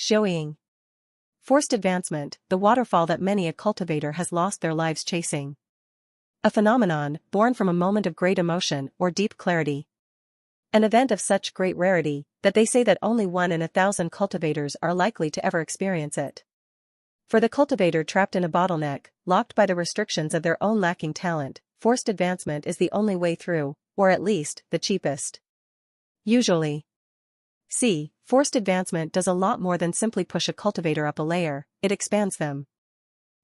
Xian. Forced advancement, the waterfall that many a cultivator has lost their lives chasing. A phenomenon born from a moment of great emotion or deep clarity. An event of such great rarity that they say that only 1 in 1,000 cultivators are likely to ever experience it. For the cultivator trapped in a bottleneck, locked by the restrictions of their own lacking talent, forced advancement is the only way through, or at least, the cheapest. Usually. Forced advancement does a lot more than simply push a cultivator up a layer, it expands them.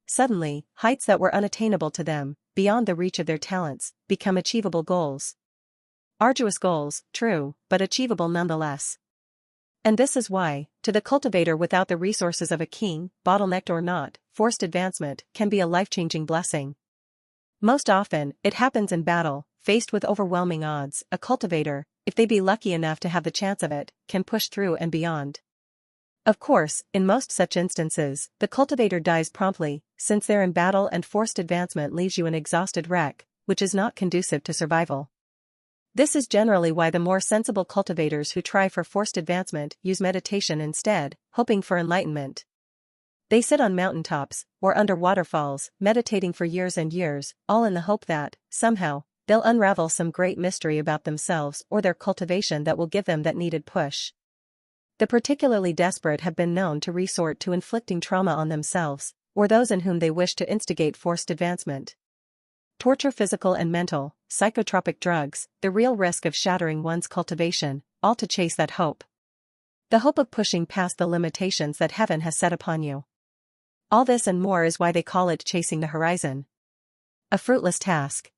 Suddenly, heights that were unattainable to them, beyond the reach of their talents, become achievable goals. Arduous goals, true, but achievable nonetheless. And this is why, to the cultivator without the resources of a king, bottlenecked or not, forced advancement can be a life-changing blessing. Most often, it happens in battle, faced with overwhelming odds, a cultivator, if they be lucky enough to have the chance of it, can push through and beyond. Of course, in most such instances, the cultivator dies promptly, since they're in battle and forced advancement leaves you an exhausted wreck, which is not conducive to survival. This is generally why the more sensible cultivators who try for forced advancement use meditation instead, hoping for enlightenment. They sit on mountaintops, or under waterfalls, meditating for years and years, all in the hope that, somehow, they'll unravel some great mystery about themselves or their cultivation that will give them that needed push. The particularly desperate have been known to resort to inflicting trauma on themselves, or those in whom they wish to instigate forced advancement. Torture, physical and mental, psychotropic drugs, the real risk of shattering one's cultivation, all to chase that hope. The hope of pushing past the limitations that heaven has set upon you. All this and more is why they call it chasing the horizon. A fruitless task.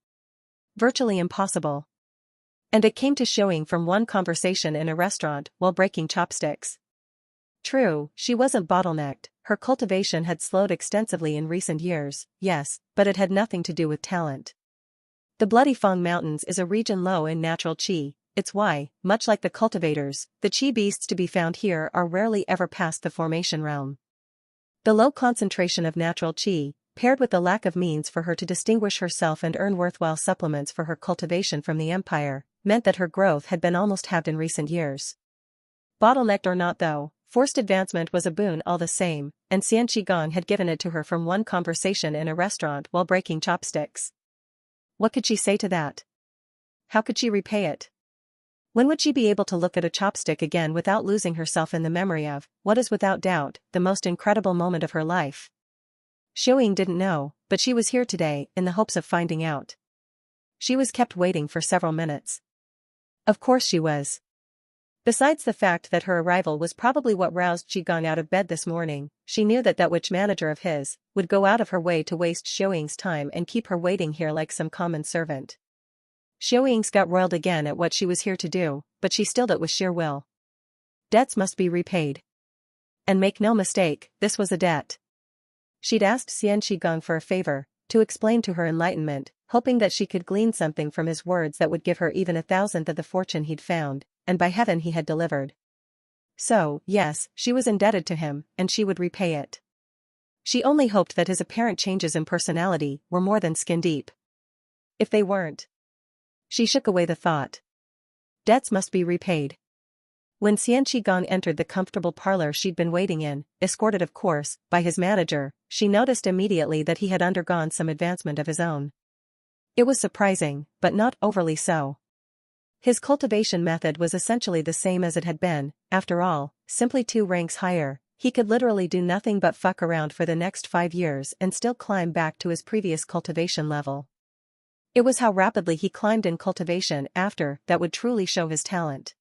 Virtually impossible. And it came to Xian from one conversation in a restaurant while breaking chopsticks. True, she wasn't bottlenecked, her cultivation had slowed extensively in recent years, yes, but it had nothing to do with talent. The Bloody Fang Mountains is a region low in natural qi, it's why, much like the cultivators, the qi beasts to be found here are rarely ever past the formation realm. The low concentration of natural qi, paired with the lack of means for her to distinguish herself and earn worthwhile supplements for her cultivation from the empire, meant that her growth had been almost halved in recent years. Bottlenecked or not though, forced advancement was a boon all the same, and Xian had given it to her from one conversation in a restaurant while breaking chopsticks. What could she say to that? How could she repay it? When would she be able to look at a chopstick again without losing herself in the memory of, what is without doubt, the most incredible moment of her life? Xian didn't know, but she was here today, in the hopes of finding out. She was kept waiting for several minutes. Of course she was. Besides the fact that her arrival was probably what roused Xian out of bed this morning, she knew that that witch manager of his would go out of her way to waste Xian's time and keep her waiting here like some common servant. Xian's gut roiled again at what she was here to do, but she stilled it with sheer will. Debts must be repaid. And make no mistake, this was a debt. She'd asked Xian for a favor, to explain to her enlightenment, hoping that she could glean something from his words that would give her even 1,000th of the fortune he'd found, and by heaven he had delivered. So, yes, she was indebted to him, and she would repay it. She only hoped that his apparent changes in personality were more than skin deep. If they weren't. She shook away the thought. Debts must be repaid. When Xian entered the comfortable parlor she'd been waiting in, escorted of course, by his manager, she noticed immediately that he had undergone some advancement of his own. It was surprising, but not overly so. His cultivation method was essentially the same as it had been, after all, simply 2 ranks higher. He could literally do nothing but fuck around for the next 5 years and still climb back to his previous cultivation level. It was how rapidly he climbed in cultivation after that would truly show his talent.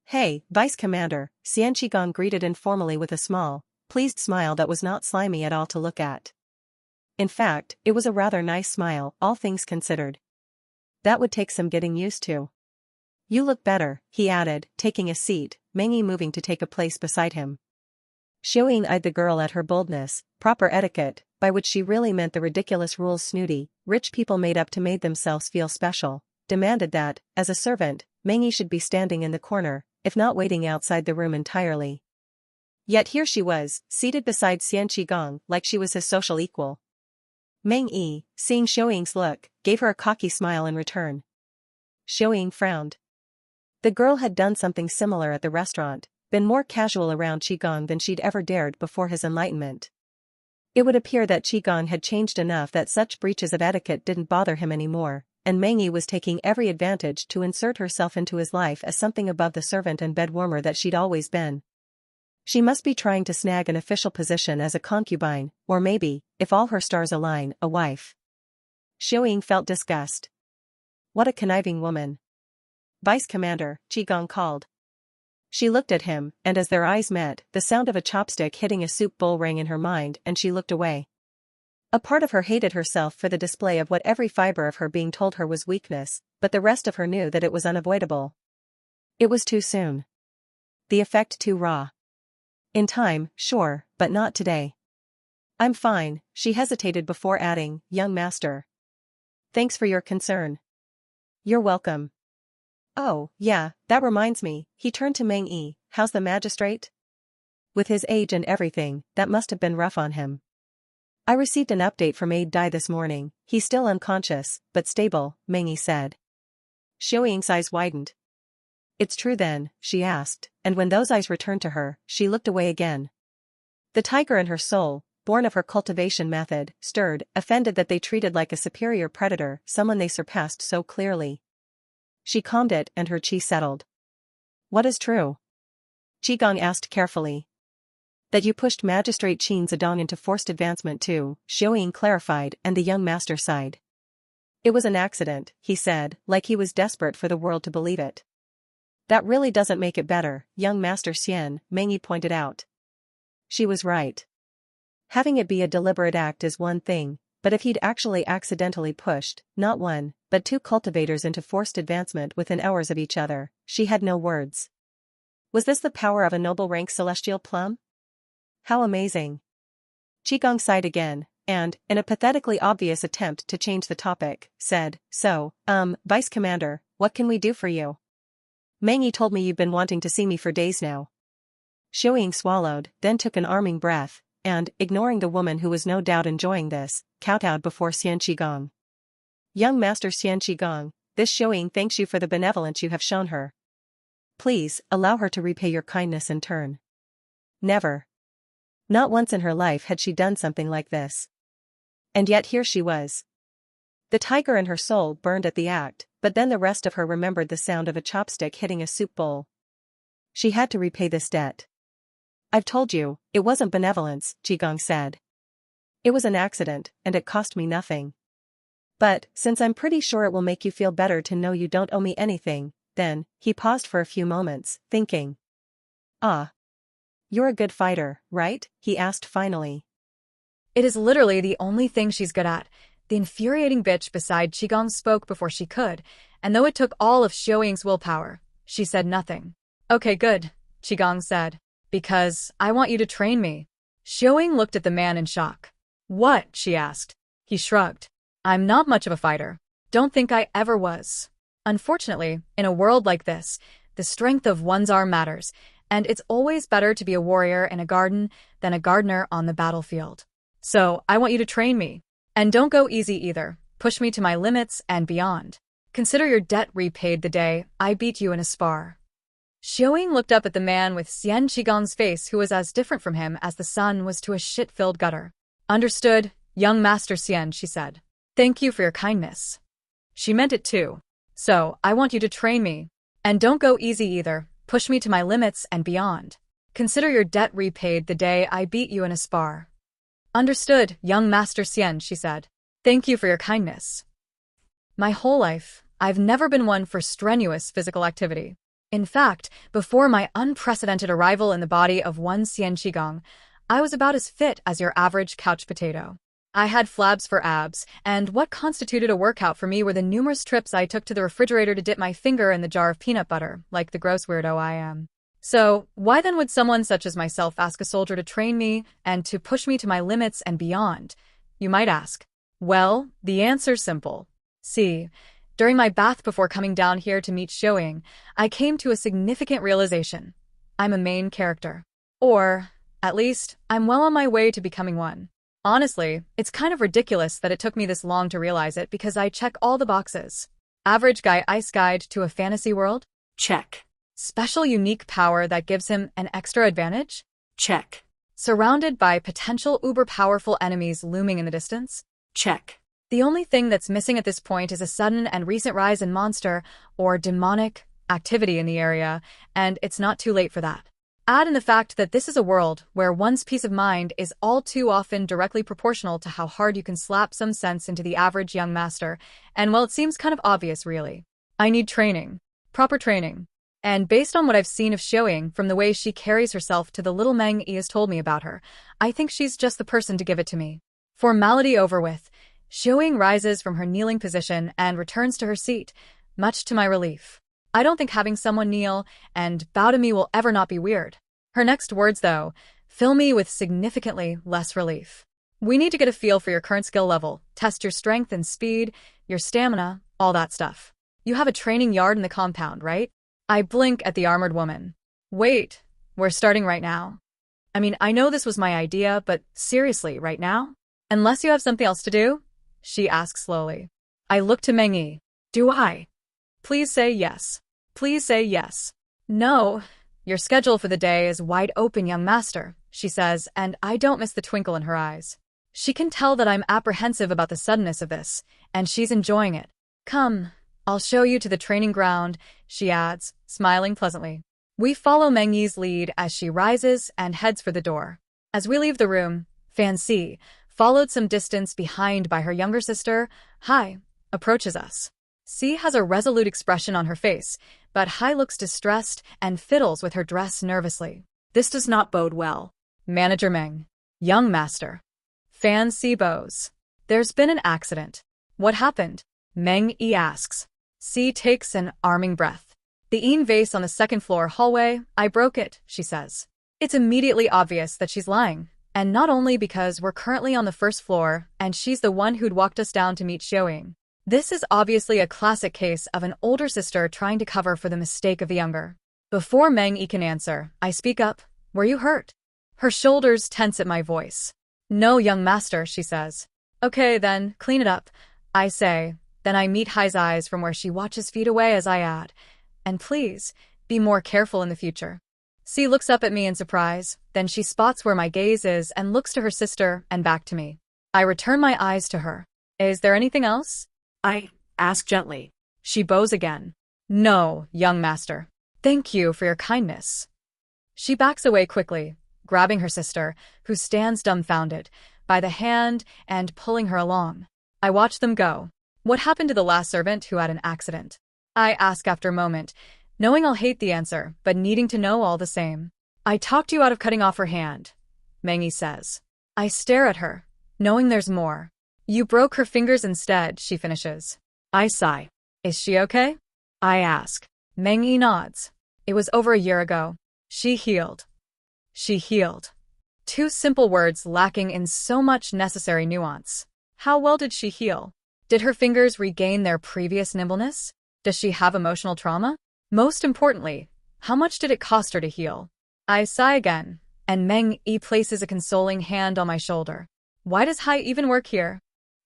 Hey, Vice Commander, Xian greeted informally with a small, pleased smile that was not slimy at all to look at. In fact, it was a rather nice smile, all things considered. That would take some getting used to. You look better, he added, taking a seat, Meng Yi moving to take a place beside him. Xian eyed the girl at her boldness, proper etiquette, by which she really meant the ridiculous rules snooty, rich people made up to make themselves feel special, demanded that, as a servant, Meng Yi should be standing in the corner, if not waiting outside the room entirely. Yet here she was, seated beside Xian like she was his social equal. Meng Yi, seeing Xian's look, gave her a cocky smile in return. Xian frowned. The girl had done something similar at the restaurant, been more casual around Qigong than she'd ever dared before his enlightenment. It would appear that Qigong had changed enough that such breaches of etiquette didn't bother him anymore, and Mengyi was taking every advantage to insert herself into his life as something above the servant and bed warmer that she'd always been. She must be trying to snag an official position as a concubine, or maybe, if all her stars align, a wife. Xian felt disgust. What a conniving woman. Vice Commander, Qigong called. She looked at him, and as their eyes met, the sound of a chopstick hitting a soup bowl rang in her mind and she looked away. A part of her hated herself for the display of what every fiber of her being told her was weakness, but the rest of her knew that it was unavoidable. It was too soon. The effect too raw. In time, sure, but not today. I'm fine, she hesitated before adding, young master. Thanks for your concern. You're welcome. Oh, yeah, that reminds me, he turned to Mengyi, how's the magistrate? With his age and everything, that must have been rough on him. I received an update from Aide Dai this morning, he's still unconscious, but stable, Mengyi said. Xiaoying's eyes widened. It's true then, she asked, and when those eyes returned to her, she looked away again. The tiger in her soul, born of her cultivation method, stirred, offended that they treated like a superior predator someone they surpassed so clearly. She calmed it and her chi settled. What is true? Qigong asked carefully. That you pushed Magistrate Qin Zedong into forced advancement too, Xiaoying clarified, and the young master sighed. It was an accident, he said, like he was desperate for the world to believe it. That really doesn't make it better, young master Xian, Mengyi pointed out. She was right. Having it be a deliberate act is one thing, but if he'd actually accidentally pushed, not one, but two cultivators into forced advancement within hours of each other, she had no words. Was this the power of a noble rank celestial plum? How amazing. Qigong sighed again, and, in a pathetically obvious attempt to change the topic, said, So, Vice Commander, what can we do for you? Mengyi told me you've been wanting to see me for days now. Xiaoying swallowed, then took an arming breath, and, ignoring the woman who was no doubt enjoying this, kowtowed before Xian Qigong. Young Master Xian Qigong, this Xiaoying thanks you for the benevolence you have shown her. Please, allow her to repay your kindness in turn. Never. Not once in her life had she done something like this. And yet here she was. The tiger in her soul burned at the act, but then the rest of her remembered the sound of a chopstick hitting a soup bowl. She had to repay this debt. I've told you, it wasn't benevolence, Qigong said. It was an accident, and it cost me nothing. But, since I'm pretty sure it will make you feel better to know you don't owe me anything, then, he paused for a few moments, thinking. Ah. You're a good fighter, right? He asked finally. It is literally the only thing she's good at. The infuriating bitch beside Qigong spoke before she could, and though it took all of Xiaoying's willpower, she said nothing. Okay, good, Qigong said. Because I want you to train me. Xiaoying looked at the man in shock. What? She asked. He shrugged. I'm not much of a fighter. Don't think I ever was. Unfortunately, in a world like this, the strength of one's arm matters, and it's always better to be a warrior in a garden than a gardener on the battlefield. So, I want you to train me. And don't go easy either. Push me to my limits and beyond. Consider your debt repaid the day I beat you in a spar. Xiaoying looked up at the man with Xian Qigong's face who was as different from him as the sun was to a shit-filled gutter. Understood, young Master Xian, she said. Thank you for your kindness. She meant it too. So, I want you to train me. And don't go easy either. Push me to my limits and beyond. Consider your debt repaid the day I beat you in a spar. Understood, young Master Xian, she said. Thank you for your kindness. My whole life, I've never been one for strenuous physical activity. In fact, before my unprecedented arrival in the body of one Xian Qigong, I was about as fit as your average couch potato. I had flabs for abs, and what constituted a workout for me were the numerous trips I took to the refrigerator to dip my finger in the jar of peanut butter, like the gross weirdo I am. So, why then would someone such as myself ask a soldier to train me and to push me to my limits and beyond? You might ask. Well, the answer's simple. See, during my bath before coming down here to meet Xiaoying, I came to a significant realization. I'm a main character. Or, at least, I'm well on my way to becoming one. Honestly, it's kind of ridiculous that it took me this long to realize it because I check all the boxes. Average guy ice guide to a fantasy world? Check. Special unique power that gives him an extra advantage? Check. Surrounded by potential uber-powerful enemies looming in the distance? Check. The only thing that's missing at this point is a sudden and recent rise in monster or demonic activity in the area, and it's not too late for that. Add in the fact that this is a world where one's peace of mind is all too often directly proportional to how hard you can slap some sense into the average young master, and well, it seems kind of obvious, really. I need training. Proper training. And based on what I've seen of Xian, from the way she carries herself to the little Meng Yi has told me about her, I think she's just the person to give it to me. Formality over with, Xian rises from her kneeling position and returns to her seat, much to my relief. I don't think having someone kneel and bow to me will ever not be weird. Her next words, though, fill me with significantly less relief. We need to get a feel for your current skill level, test your strength and speed, your stamina, all that stuff. You have a training yard in the compound, right? I blink at the armored woman. Wait, we're starting right now. I mean, I know this was my idea, but seriously, right now? Unless you have something else to do? She asks slowly. I look to Meng Yi. Do I? Please say yes. Please say yes. No. Your schedule for the day is wide open, young master, she says, and I don't miss the twinkle in her eyes. She can tell that I'm apprehensive about the suddenness of this, and she's enjoying it. Come, I'll show you to the training ground, she adds, smiling pleasantly. We follow Meng Yi's lead as she rises and heads for the door. As we leave the room, Fan Si, followed some distance behind by her younger sister, Hai, approaches us. Si has a resolute expression on her face, but Hai looks distressed and fiddles with her dress nervously. This does not bode well. Manager Meng. Young master. Fan Si bows. There's been an accident. What happened? Meng Yi asks. Si takes an arming breath. The Yin vase on the second floor hallway, I broke it, she says. It's immediately obvious that she's lying, and not only because we're currently on the first floor and she's the one who'd walked us down to meet Xian. This is obviously a classic case of an older sister trying to cover for the mistake of the younger. Before Meng Yi can answer, I speak up. Were you hurt? Her shoulders tense at my voice. No, young master, she says. Okay, then, clean it up, I say. Then I meet Hai's eyes from where she watches feet away as I add. And please, be more careful in the future. Si looks up at me in surprise, then she spots where my gaze is and looks to her sister and back to me. I return my eyes to her. Is there anything else? I ask gently. She bows again. No, young master. Thank you for your kindness. She backs away quickly, grabbing her sister, who stands dumbfounded, by the hand and pulling her along. I watch them go. What happened to the last servant who had an accident? I ask after a moment, knowing I'll hate the answer, but needing to know all the same. I talked you out of cutting off her hand, Meng Yi says. I stare at her, knowing there's more. You broke her fingers instead, she finishes. I sigh. Is she okay? I ask. Meng Yi nods. It was over a year ago. She healed. She healed. Two simple words lacking in so much necessary nuance. How well did she heal? Did her fingers regain their previous nimbleness? Does she have emotional trauma? Most importantly, how much did it cost her to heal? I sigh again, and Meng Yi places a consoling hand on my shoulder. Why does Hai even work here?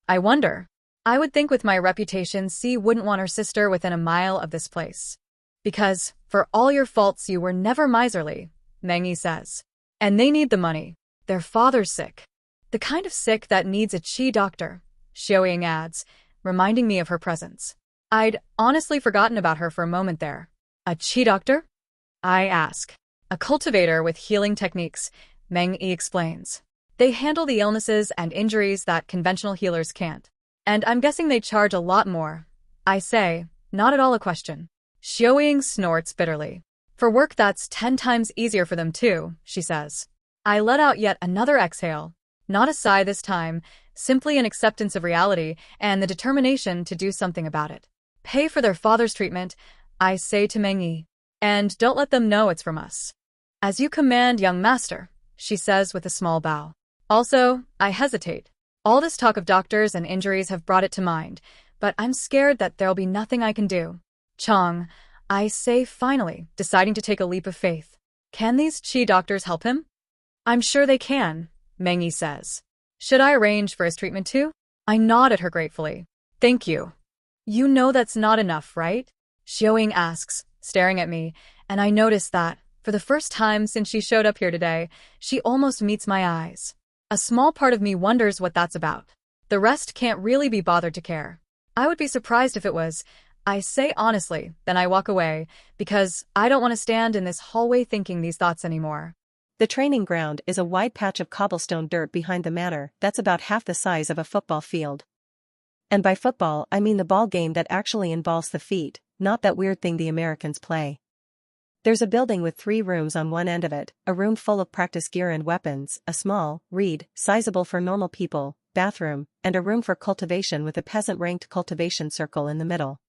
I wonder. I would think with my reputation, Si wouldn't want her sister within a mile of this place. Because, for all your faults, you were never miserly, Meng Yi says. And they need the money. Their father's sick. The kind of sick that needs a qi doctor, Xiaoying adds, reminding me of her presence. I'd honestly forgotten about her for a moment there. A qi doctor? I ask. A cultivator with healing techniques, Meng Yi explains. They handle the illnesses and injuries that conventional healers can't. And I'm guessing they charge a lot more. I say, not at all a question. Xiaoying snorts bitterly. For work that's 10 times easier for them too, she says. I let out yet another exhale. Not a sigh this time, simply an acceptance of reality and the determination to do something about it. Pay for their father's treatment, I say to Meng Yi. And don't let them know it's from us. As you command, young master, she says with a small bow. Also, I hesitate. All this talk of doctors and injuries have brought it to mind, but I'm scared that there'll be nothing I can do. Chong, I say finally, deciding to take a leap of faith. Can these qi doctors help him? I'm sure they can, Meng Yi says. Should I arrange for his treatment too? I nod at her gratefully. Thank you. You know that's not enough, right? Xiaoying asks, staring at me, And I noticed that, for the first time since she showed up here today, she almost meets my eyes. A small part of me wonders what that's about. The rest can't really be bothered to care. I would be surprised if it was. I say honestly, then I walk away, because I don't want to stand in this hallway thinking these thoughts anymore. The training ground is a wide patch of cobblestone dirt behind the manor that's about half the size of a football field. And by football I mean the ball game that actually involves the feet, not that weird thing the Americans play. There's a building with 3 rooms on one end of it, a room full of practice gear and weapons, a small, sizable for normal people, bathroom, and a room for cultivation with a peasant-ranked cultivation circle in the middle.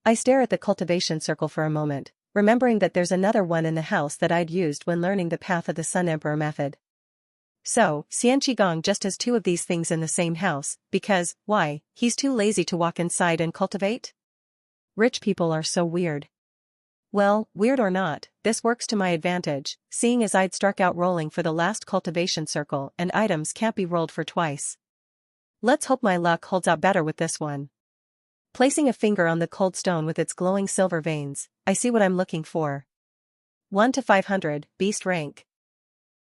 I stare at the cultivation circle for a moment, remembering that there's another one in the house that I'd used when learning the Path of the Sun Emperor method. So, Xian Qigong just has 2 of these things in the same house, because, why, he's too lazy to walk inside and cultivate? Rich people are so weird. Well, weird or not, this works to my advantage, seeing as I'd struck out rolling for the last cultivation circle and items can't be rolled for twice. Let's hope my luck holds out better with this one. Placing a finger on the cold stone with its glowing silver veins, I see what I'm looking for. 1 to 500, beast rank.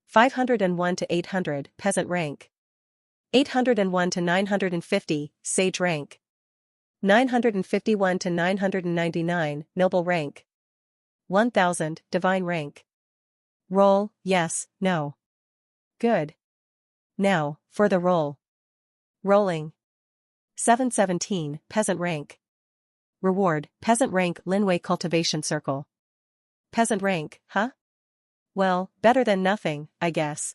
501 to 800, peasant rank. 801 to 950, sage rank. 951 to 999, noble rank. 1000, divine rank. Roll, yes, no. Good. Now, for the roll. Rolling. 717, peasant rank. Reward, peasant rank Linway cultivation circle. Peasant rank, huh? Well, better than nothing, I guess.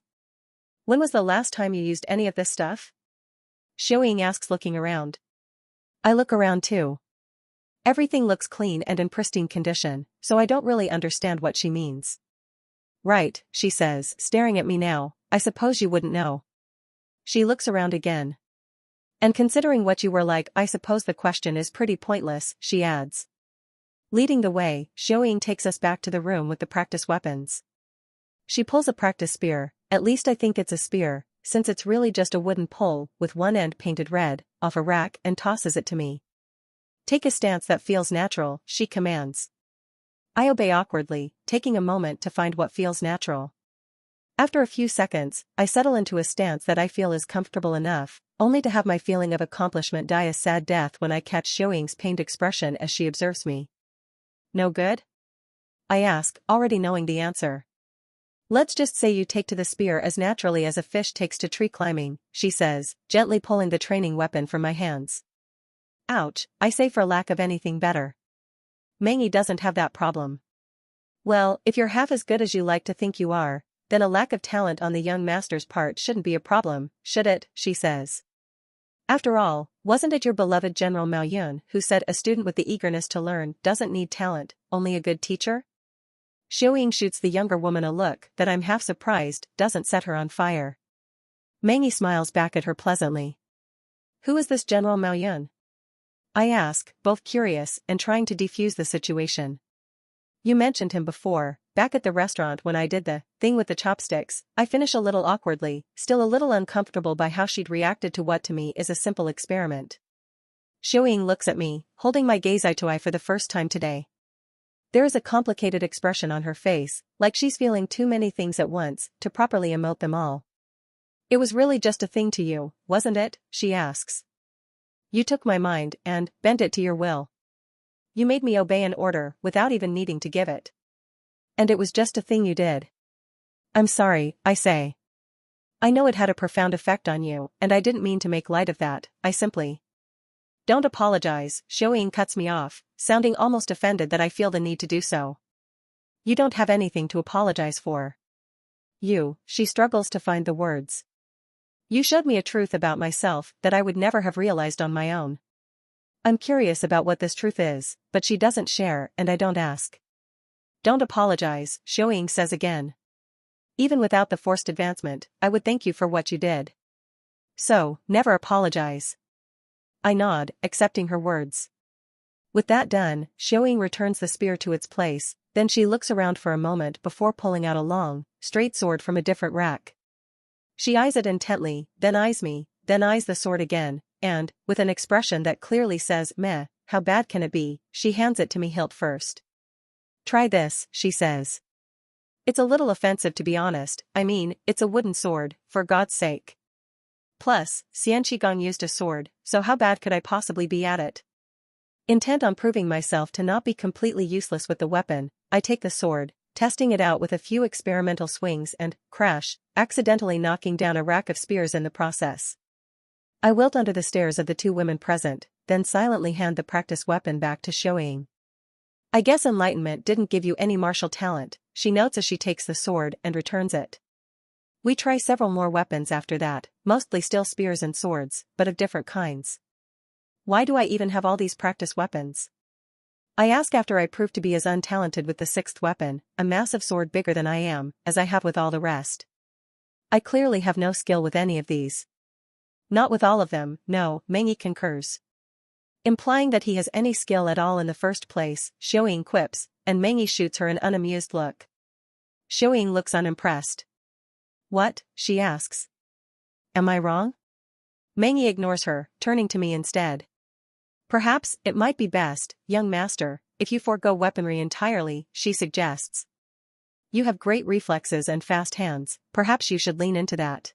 When was the last time you used any of this stuff? Xiaoying asks, looking around. I look around too. Everything looks clean and in pristine condition, so I don't really understand what she means. Right, she says, staring at me now, I suppose you wouldn't know. She looks around again. And considering what you were like, I suppose the question is pretty pointless, she adds. Leading the way, Xiaoying takes us back to the room with the practice weapons. She pulls a practice spear, at least I think it's a spear, since it's really just a wooden pole with one end painted red, off a rack, and tosses it to me. Take a stance that feels natural, she commands. I obey awkwardly, taking a moment to find what feels natural. After a few seconds, I settle into a stance that I feel is comfortable enough, only to have my feeling of accomplishment die a sad death when I catch Xiaoying's pained expression as she observes me. No good? I ask, already knowing the answer. Let's just say you take to the spear as naturally as a fish takes to tree climbing, she says, gently pulling the training weapon from my hands. Ouch, I say for lack of anything better. Mangi doesn't have that problem. Well, if you're half as good as you like to think you are, then a lack of talent on the young master's part shouldn't be a problem, should it, she says. After all, wasn't it your beloved General Mao Yun who said a student with the eagerness to learn doesn't need talent, only a good teacher? Xiaoying shoots the younger woman a look that I'm half surprised doesn't set her on fire. Mangi smiles back at her pleasantly. Who is this General Mao Yun? I ask, both curious and trying to defuse the situation. You mentioned him before, back at the restaurant when I did the thing with the chopsticks. I finish a little awkwardly, still a little uncomfortable by how she'd reacted to what to me is a simple experiment. Xiaoying looks at me, holding my gaze eye to eye for the first time today. There is a complicated expression on her face, like she's feeling too many things at once to properly emote them all. It was really just a thing to you, wasn't it? She asks. You took my mind and bent it to your will. You made me obey an order without even needing to give it. And it was just a thing you did. I'm sorry, I say. I know it had a profound effect on you, and I didn't mean to make light of that, I simply. Don't apologize, Xiaoying cuts me off, sounding almost offended that I feel the need to do so. You don't have anything to apologize for. She struggles to find the words. You showed me a truth about myself that I would never have realized on my own. I'm curious about what this truth is, but she doesn't share and I don't ask. Don't apologize, Xiaoying says again. Even without the forced advancement, I would thank you for what you did. So, never apologize. I nod, accepting her words. With that done, Xiaoying returns the spear to its place, then she looks around for a moment before pulling out a long, straight sword from a different rack. She eyes it intently, then eyes me, then eyes the sword again, and, with an expression that clearly says, meh, how bad can it be, she hands it to me hilt first. Try this, she says. It's a little offensive to be honest, I mean, it's a wooden sword, for God's sake. Plus, Xian Qigong used a sword, so how bad could I possibly be at it? Intent on proving myself to not be completely useless with the weapon, I take the sword, testing it out with a few experimental swings and, crash, accidentally knocking down a rack of spears in the process. I wilt under the stares of the two women present, then silently hand the practice weapon back to Xiaoying. I guess enlightenment didn't give you any martial talent, she notes as she takes the sword and returns it. We try several more weapons after that, mostly still spears and swords, but of different kinds. Why do I even have all these practice weapons? I ask after I prove to be as untalented with the sixth weapon, a massive sword bigger than I am, as I have with all the rest. I clearly have no skill with any of these. Not with all of them, no, Mengyi concurs. Implying that he has any skill at all in the first place, Xiaoying quips, and Mengyi shoots her an unamused look. Xiaoying looks unimpressed. What? She asks. Am I wrong? Mengyi ignores her, turning to me instead. Perhaps it might be best, young master, if you forego weaponry entirely, she suggests. You have great reflexes and fast hands, perhaps you should lean into that.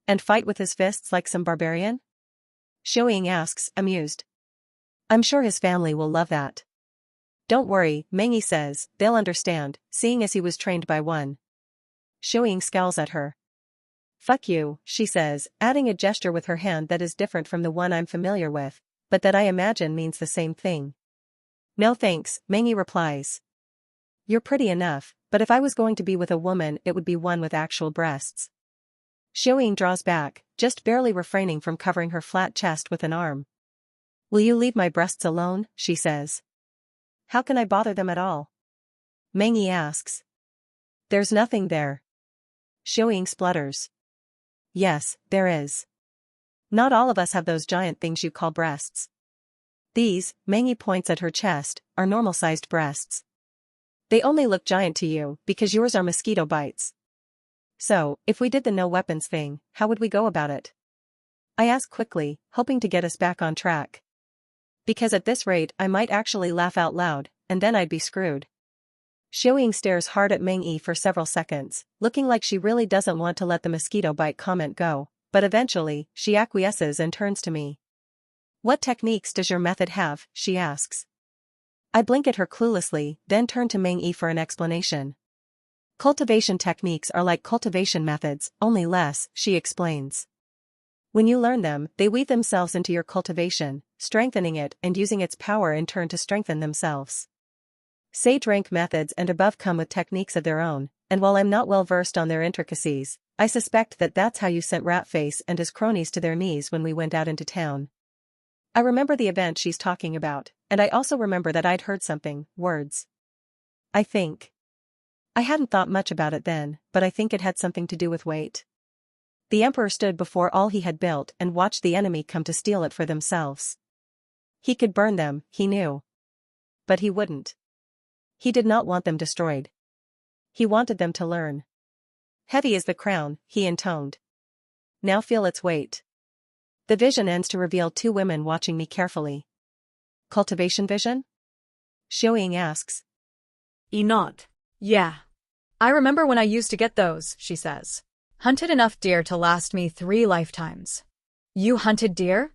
And fight with his fists like some barbarian? Xiaoying asks, amused. I'm sure his family will love that. Don't worry, Mengyi says, they'll understand, seeing as he was trained by one. Xiaoying scowls at her. Fuck you, she says, adding a gesture with her hand that is different from the one I'm familiar with, but that I imagine means the same thing. No thanks, Mengyi replies. You're pretty enough, but if I was going to be with a woman it would be one with actual breasts. Xiaoying draws back, just barely refraining from covering her flat chest with an arm. Will you leave my breasts alone, she says. How can I bother them at all? Mengyi asks. There's nothing there. Xiaoying splutters. Yes, there is. Not all of us have those giant things you call breasts. These, Mengyi points at her chest, are normal-sized breasts. They only look giant to you, because yours are mosquito bites. So, if we did the no weapons thing, how would we go about it? I ask quickly, hoping to get us back on track. Because at this rate I might actually laugh out loud, and then I'd be screwed. Xiaoying stares hard at Mengyi for several seconds, looking like she really doesn't want to let the mosquito bite comment go, but eventually, she acquiesces and turns to me. What techniques does your method have, she asks. I blink at her cluelessly, then turn to Mengyi for an explanation. Cultivation techniques are like cultivation methods, only less, she explains. When you learn them, they weave themselves into your cultivation, strengthening it and using its power in turn to strengthen themselves. Sage rank methods and above come with techniques of their own, and while I'm not well versed on their intricacies, I suspect that that's how you sent Ratface and his cronies to their knees when we went out into town. I remember the event she's talking about, and I also remember that I'd heard something, words. I think. I hadn't thought much about it then, but I think it had something to do with weight. The Emperor stood before all he had built and watched the enemy come to steal it for themselves. He could burn them, he knew. But he wouldn't. He did not want them destroyed. He wanted them to learn. Heavy is the crown, he intoned. Now feel its weight. The vision ends to reveal two women watching me carefully. Cultivation vision? Xiaoying asks. Not. Yeah. I remember when I used to get those, she says. Hunted enough deer to last me 3 lifetimes. You hunted deer?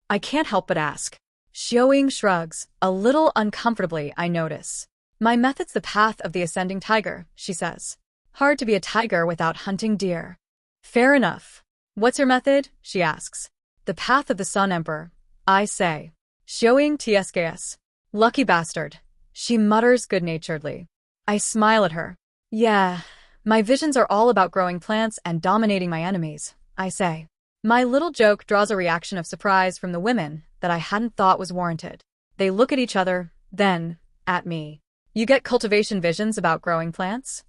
I can't help but ask. Xiaoying shrugs, a little uncomfortably, I notice. My method's the path of the ascending tiger, she says. Hard to be a tiger without hunting deer. Fair enough. What's your method? She asks. The path of the Sun Emperor, I say. Xiaoying tsks. Lucky bastard. She mutters good-naturedly. I smile at her. Yeah, my visions are all about growing plants and dominating my enemies, I say. My little joke draws a reaction of surprise from the women that I hadn't thought was warranted. They look at each other, then, at me. You get cultivation visions about growing plants?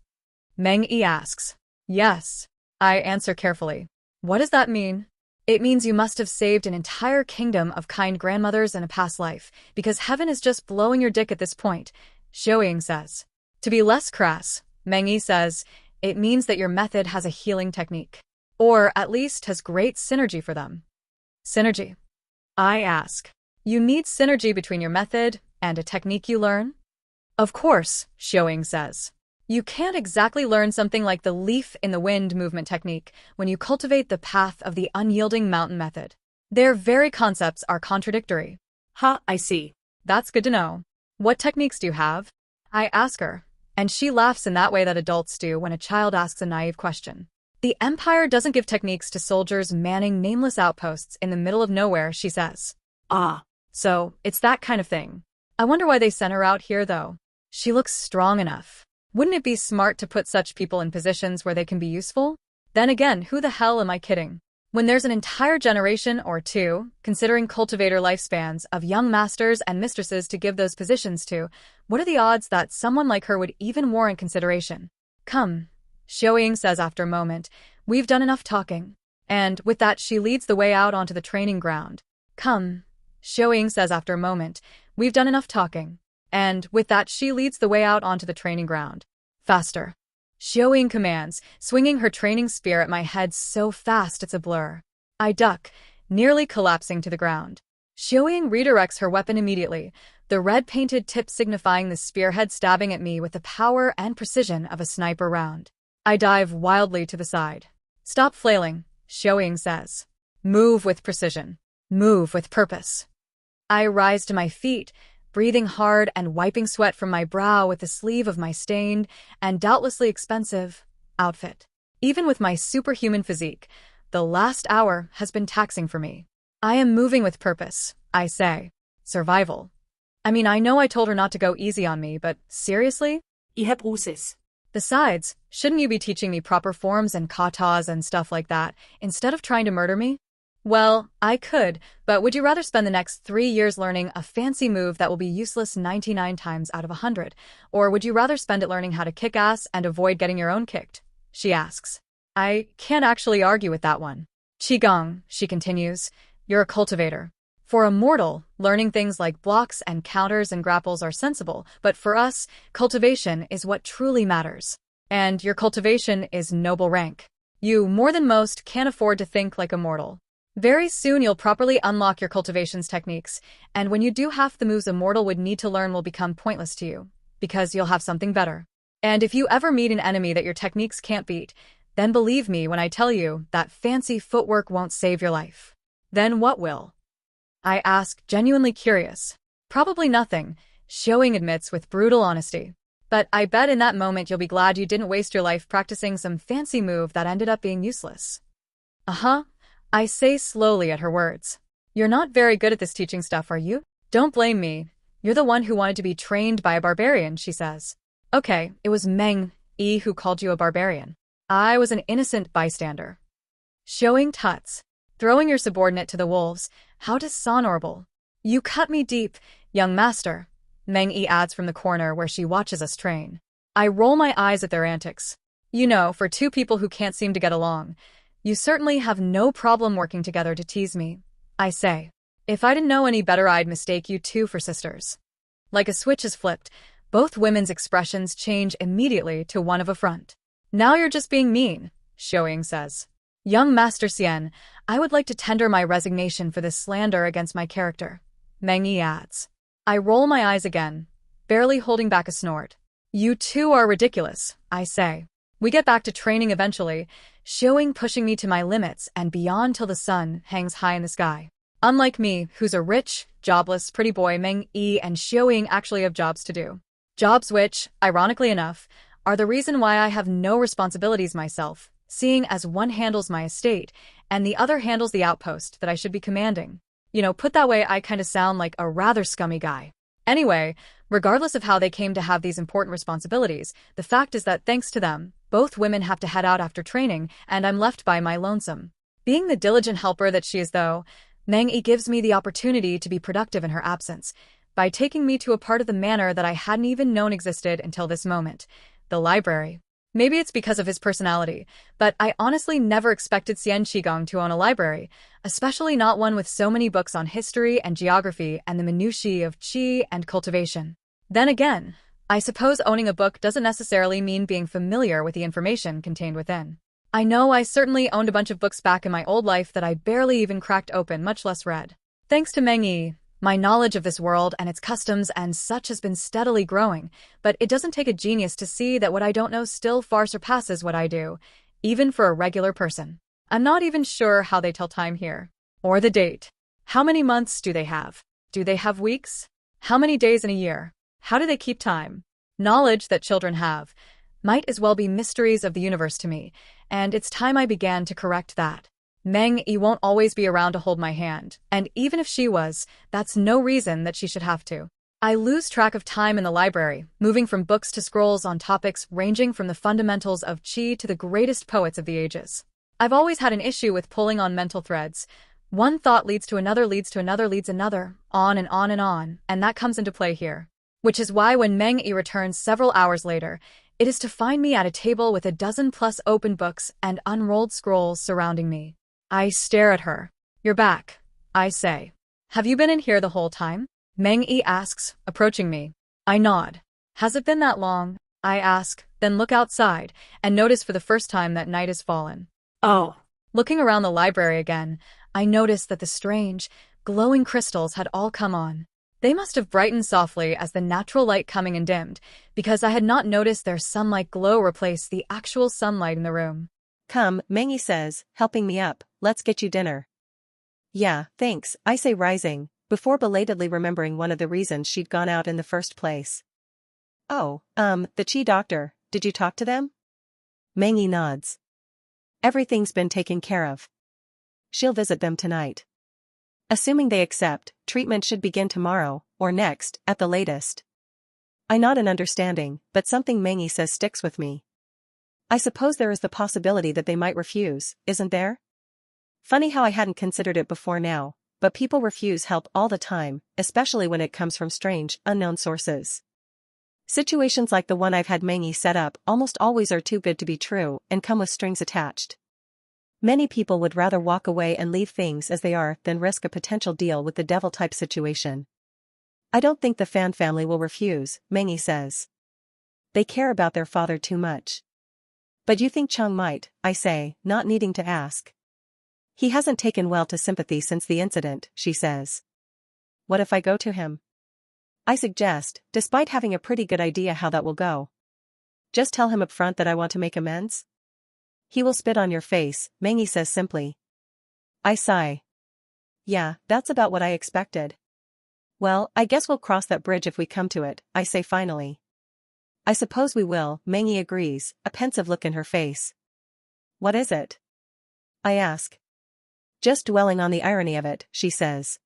Mengyi asks. Yes. I answer carefully. What does that mean? It means you must have saved an entire kingdom of kind grandmothers in a past life, because heaven is just blowing your dick at this point, Xiaoying says. To be less crass, Mengyi says, it means that your method has a healing technique. Or at least has great synergy for them. Synergy? I ask. You need synergy between your method and a technique you learn? Of course, Xiaoying says. You can't exactly learn something like the leaf in the wind movement technique when you cultivate the path of the unyielding mountain method. Their very concepts are contradictory. Ha, I see. That's good to know. What techniques do you have? I ask her, and she laughs in that way that adults do when a child asks a naive question. The Empire doesn't give techniques to soldiers manning nameless outposts in the middle of nowhere, she says. Ah, So, it's that kind of thing. I wonder why they sent her out here, though. She looks strong enough. Wouldn't it be smart to put such people in positions where they can be useful? Then again, who the hell am I kidding? When there's an entire generation or two, considering cultivator lifespans, of young masters and mistresses to give those positions to, what are the odds that someone like her would even warrant consideration? Come, Xiaoying says after a moment, we've done enough talking. And with that she leads the way out onto the training ground. Come, Xiaoying says after a moment, we've done enough talking. And with that she leads the way out onto the training ground. Faster. Xiaoying commands, swinging her training spear at my head so fast it's a blur. I duck, nearly collapsing to the ground. Xiaoying redirects her weapon immediately, the red-painted tip signifying the spearhead stabbing at me with the power and precision of a sniper round. I dive wildly to the side. Stop flailing, Xiaoying says. Move with precision. Move with purpose. I rise to my feet, breathing hard and wiping sweat from my brow with the sleeve of my stained and doubtlessly expensive outfit. Even with my superhuman physique, the last hour has been taxing for me. I am moving with purpose, I say. Survival. I mean, I know I told her not to go easy on me, but seriously? I heb ruses. Besides, shouldn't you be teaching me proper forms and katas and stuff like that, instead of trying to murder me? Well, I could, but would you rather spend the next 3 years learning a fancy move that will be useless 99 times out of 100, or would you rather spend it learning how to kick ass and avoid getting your own kicked? She asks. I can't actually argue with that one. Qigong, she continues, you're a cultivator. For a mortal, learning things like blocks and counters and grapples are sensible, but for us, cultivation is what truly matters. And your cultivation is noble rank. You, more than most, can't afford to think like a mortal. Very soon you'll properly unlock your cultivation's techniques, and when you do, half the moves a mortal would need to learn will become pointless to you, because you'll have something better. And if you ever meet an enemy that your techniques can't beat, then believe me when I tell you that fancy footwork won't save your life. Then what will? I ask, genuinely curious. Probably nothing, Xiaoying admits with brutal honesty. But I bet in that moment you'll be glad you didn't waste your life practicing some fancy move that ended up being useless. Uh-huh. I say slowly at her words. You're not very good at this teaching stuff, are you? Don't blame me. You're the one who wanted to be trained by a barbarian, she says. Okay, it was Meng Yi who called you a barbarian. I was an innocent bystander. Xiaoying tuts. Throwing your subordinate to the wolves, how dishonorable. You cut me deep, young master, Meng Yi adds from the corner where she watches us train. I roll my eyes at their antics. You know, for two people who can't seem to get along, you certainly have no problem working together to tease me, I say. If I didn't know any better, I'd mistake you two for sisters. Like a switch is flipped, both women's expressions change immediately to one of affront. Now you're just being mean, Xiaoying says. Young Master Xian, I would like to tender my resignation for this slander against my character, Meng Yi adds. I roll my eyes again, barely holding back a snort. You two are ridiculous, I say. We get back to training eventually, Xiaoying pushing me to my limits and beyond till the sun hangs high in the sky. Unlike me, who's a rich, jobless, pretty boy, Meng Yi and Xiaoying actually have jobs to do. Jobs which, ironically enough, are the reason why I have no responsibilities myself, seeing as one handles my estate and the other handles the outpost that I should be commanding. You know, put that way, I kinda sound like a rather scummy guy. Anyway, regardless of how they came to have these important responsibilities, the fact is that thanks to them, both women have to head out after training, and I'm left by my lonesome. Being the diligent helper that she is, though, Meng Yi gives me the opportunity to be productive in her absence, by taking me to a part of the manor that I hadn't even known existed until this moment, the library. Maybe it's because of his personality, but I honestly never expected Xian Qigong to own a library, especially not one with so many books on history and geography and the minutiae of qi and cultivation. Then again, I suppose owning a book doesn't necessarily mean being familiar with the information contained within. I know I certainly owned a bunch of books back in my old life that I barely even cracked open, much less read. Thanks to Meng Yi, My knowledge of this world and its customs and such has been steadily growing, but it doesn't take a genius to see that what I don't know still far surpasses what I do, even for a regular person. I'm not even sure how they tell time here. Or the date. How many months do they have? Do they have weeks? How many days in a year? How do they keep time? Knowledge that children have might as well be mysteries of the universe to me, and it's time I began to correct that. Meng Yi won't always be around to hold my hand, and even if she was, that's no reason that she should have to. I lose track of time in the library, moving from books to scrolls on topics ranging from the fundamentals of qi to the greatest poets of the ages. I've always had an issue with pulling on mental threads. One thought leads to another, leads to another, leads another, on and on and on, and that comes into play here. Which is why when Meng Yi returns several hours later, it is to find me at a table with a dozen plus open books and unrolled scrolls surrounding me. I stare at her. You're back, I say. Have you been in here the whole time? Meng Yi asks, approaching me. I nod. Has it been that long? I ask, then look outside, and notice for the first time that night has fallen. Oh. Looking around the library again, I notice that the strange, glowing crystals had all come on. They must have brightened softly as the natural light coming and dimmed, because I had not noticed their sunlight glow replace the actual sunlight in the room. Come, Meng Yi says, helping me up, let's get you dinner. Yeah, thanks, I say rising, before belatedly remembering one of the reasons she'd gone out in the first place. Oh, the Qi doctor, did you talk to them? Meng Yi nods. Everything's been taken care of. She'll visit them tonight. Assuming they accept, treatment should begin tomorrow, or next, at the latest. I nod in understanding, but something Meng Yi says sticks with me. I suppose there is the possibility that they might refuse, isn't there? Funny how I hadn't considered it before now, but people refuse help all the time, especially when it comes from strange, unknown sources. Situations like the one I've had Meng Yi set up almost always are too good to be true and come with strings attached. Many people would rather walk away and leave things as they are than risk a potential deal with the devil-type situation. I don't think the Fan family will refuse, Meng Yi says. They care about their father too much. But you think Cheng might, I say, not needing to ask. He hasn't taken well to sympathy since the incident, she says. What if I go to him? I suggest, despite having a pretty good idea how that will go. Just tell him up front that I want to make amends? He will spit on your face, Meng Yi says simply. I sigh. Yeah, that's about what I expected. Well, I guess we'll cross that bridge if we come to it, I say finally. I suppose we will, Meng Yi agrees, a pensive look in her face. What is it? I ask. Just dwelling on the irony of it, she says.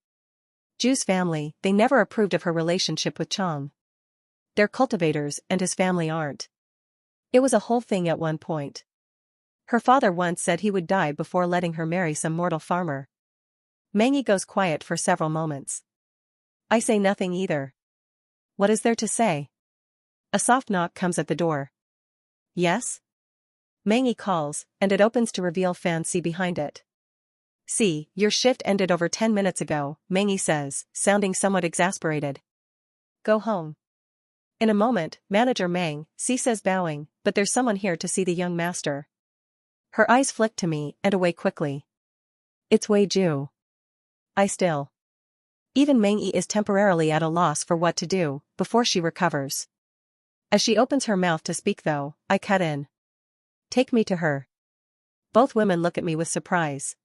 Ju's family, they never approved of her relationship with Chang. They're cultivators and his family aren't. It was a whole thing at one point. Her father once said he would die before letting her marry some mortal farmer. Meng Yi goes quiet for several moments. I say nothing either. What is there to say? A soft knock comes at the door. Yes? Meng Yi calls, and it opens to reveal Fan Si behind it. See, your shift ended over 10 minutes ago, Meng Yi says, sounding somewhat exasperated. Go home. In a moment, Manager Meng Si says bowing, but there's someone here to see the young master. Her eyes flick to me and away quickly. It's Wei Ju. I still. Even Meng Yi is temporarily at a loss for what to do, before she recovers. As she opens her mouth to speak though, I cut in. Take me to her. Both women look at me with surprise.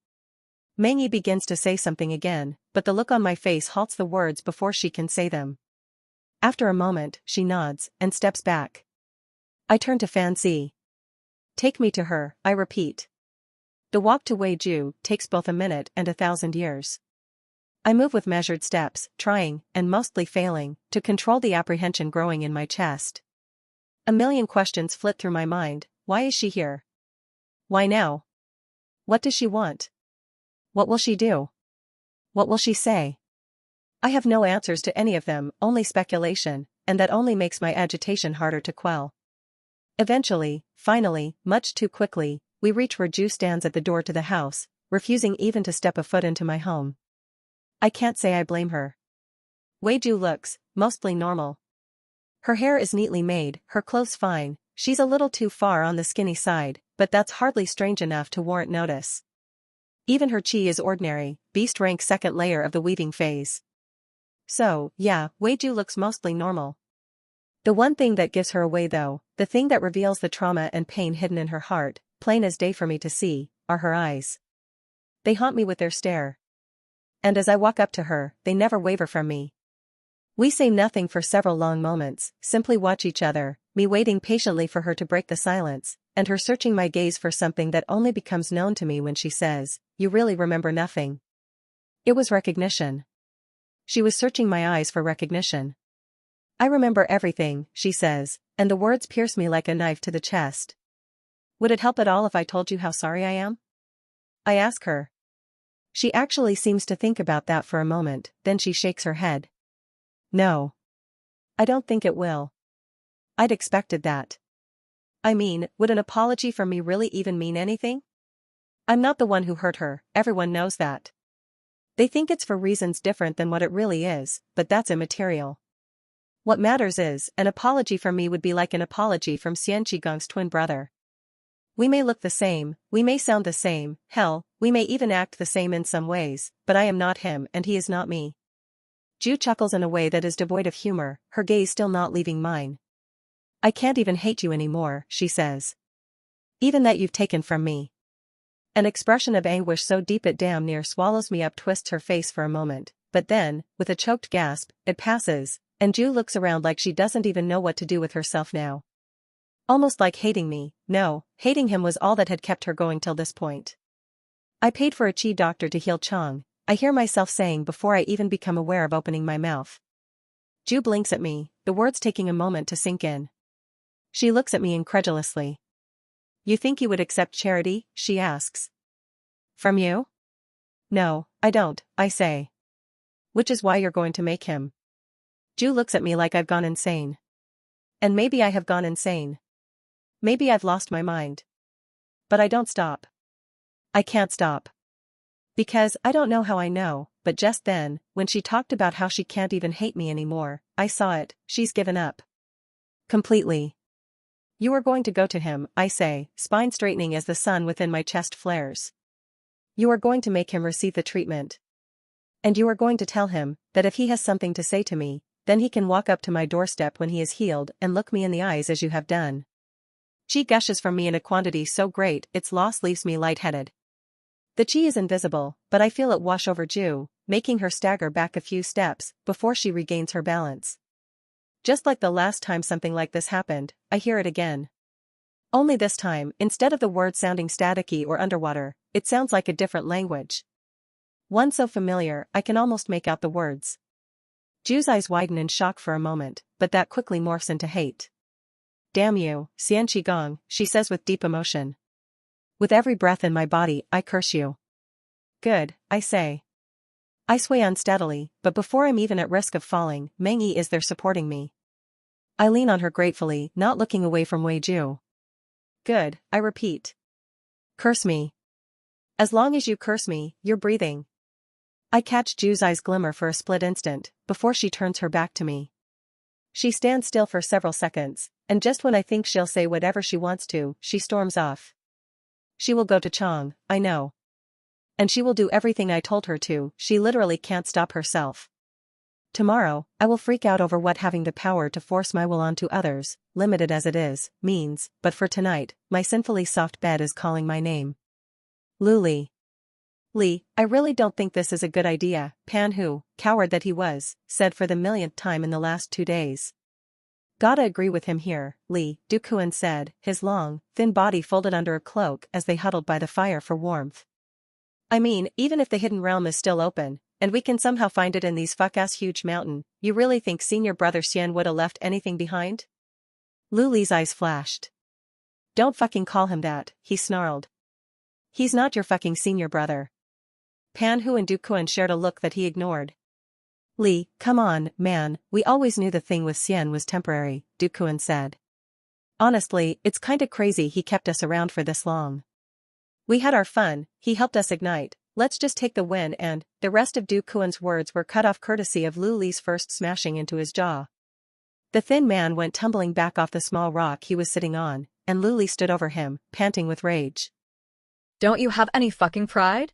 Meng Yi begins to say something again, but the look on my face halts the words before she can say them. After a moment, she nods, and steps back. I turn to Fan Si. Take me to her, I repeat. The walk to Wei Ju takes both a minute and 1,000 years. I move with measured steps, trying, and mostly failing, to control the apprehension growing in my chest. A million questions flit through my mind. Why is she here? Why now? What does she want? What will she do? What will she say? I have no answers to any of them, only speculation, and that only makes my agitation harder to quell. Eventually, finally, much too quickly, we reach where Ju stands at the door to the house, refusing even to step a foot into my home. I can't say I blame her. Wei Ju looks, mostly normal. Her hair is neatly made, her clothes fine, she's a little too far on the skinny side, but that's hardly strange enough to warrant notice. Even her qi is ordinary, beast rank second layer of the weaving phase. So, yeah, Wei Ju looks mostly normal. The one thing that gives her away though, the thing that reveals the trauma and pain hidden in her heart, plain as day for me to see, are her eyes. They haunt me with their stare. And as I walk up to her, they never waver from me. We say nothing for several long moments, simply watch each other, me waiting patiently for her to break the silence, and her searching my gaze for something that only becomes known to me when she says, "You really remember nothing." It was recognition. She was searching my eyes for recognition. "I remember everything," she says, and the words pierce me like a knife to the chest. "Would it help at all if I told you how sorry I am?" I ask her. She actually seems to think about that for a moment, then she shakes her head. "No. I don't think it will." I'd expected that. I mean, would an apology from me really even mean anything? I'm not the one who hurt her, everyone knows that. They think it's for reasons different than what it really is, but that's immaterial. What matters is, an apology from me would be like an apology from Xian Qigong's twin brother. We may look the same, we may sound the same, hell, we may even act the same in some ways, but I am not him and he is not me. Ju chuckles in a way that is devoid of humor, her gaze still not leaving mine. "I can't even hate you anymore," she says. "Even that you've taken from me." An expression of anguish so deep it damn near swallows me up twists her face for a moment, but then, with a choked gasp, it passes, and Ju looks around like she doesn't even know what to do with herself now. Almost like hating me, no, hating him was all that had kept her going till this point. "I paid for a chi doctor to heal Chang," I hear myself saying before I even become aware of opening my mouth. Ju blinks at me, the words taking a moment to sink in. She looks at me incredulously. "You think you would accept charity?" she asks. "From you?" "No, I don't," I say. "Which is why you're going to make him." Ju looks at me like I've gone insane. And maybe I have gone insane. Maybe I've lost my mind. But I don't stop. I can't stop. Because I don't know how I know, but just then, when she talked about how she can't even hate me anymore, I saw it, she's given up. Completely. "You are going to go to him," I say, spine straightening as the sun within my chest flares. "You are going to make him receive the treatment. And you are going to tell him that if he has something to say to me, then he can walk up to my doorstep when he is healed and look me in the eyes as you have done." Chi gushes from me in a quantity so great its loss leaves me lightheaded. The chi is invisible, but I feel it wash over Ju, making her stagger back a few steps before she regains her balance. Just like the last time something like this happened, I hear it again. Only this time, instead of the word sounding staticky or underwater, it sounds like a different language. One so familiar, I can almost make out the words. Ju's eyes widen in shock for a moment, but that quickly morphs into hate. "Damn you, Xian Qigong," she says with deep emotion. "With every breath in my body, I curse you." "Good," I say. I sway unsteadily, but before I'm even at risk of falling, Meng Yi is there supporting me. I lean on her gratefully, not looking away from Wei Ju. "Good," I repeat. "Curse me. As long as you curse me, you're breathing." I catch Ju's eyes glimmer for a split instant, before she turns her back to me. She stands still for several seconds, and just when I think she'll say whatever she wants to, she storms off. She will go to Chang, I know. And she will do everything I told her to, she literally can't stop herself. Tomorrow, I will freak out over what having the power to force my will onto others, limited as it is, means, but for tonight, my sinfully soft bed is calling my name. Li. "Li, I really don't think this is a good idea," Pan Hu, coward that he was, said for the millionth time in the last 2 days. "Gotta agree with him here," Li Dukuan said, his long, thin body folded under a cloak as they huddled by the fire for warmth. "I mean, even if the hidden realm is still open, and we can somehow find it in these fuck-ass huge mountain, you really think senior brother Xian woulda left anything behind?" Li's eyes flashed. "Don't fucking call him that," he snarled. "He's not your fucking senior brother." Pan Hu and Dukuan shared a look that he ignored. "Li, come on, man, we always knew the thing with Xian was temporary," Dukuan said. "Honestly, it's kinda crazy he kept us around for this long. We had our fun, he helped us ignite, let's just take the win and," the rest of Dukuan's words were cut off courtesy of Li's first smashing into his jaw. The thin man went tumbling back off the small rock he was sitting on, and Li stood over him, panting with rage. "Don't you have any fucking pride?"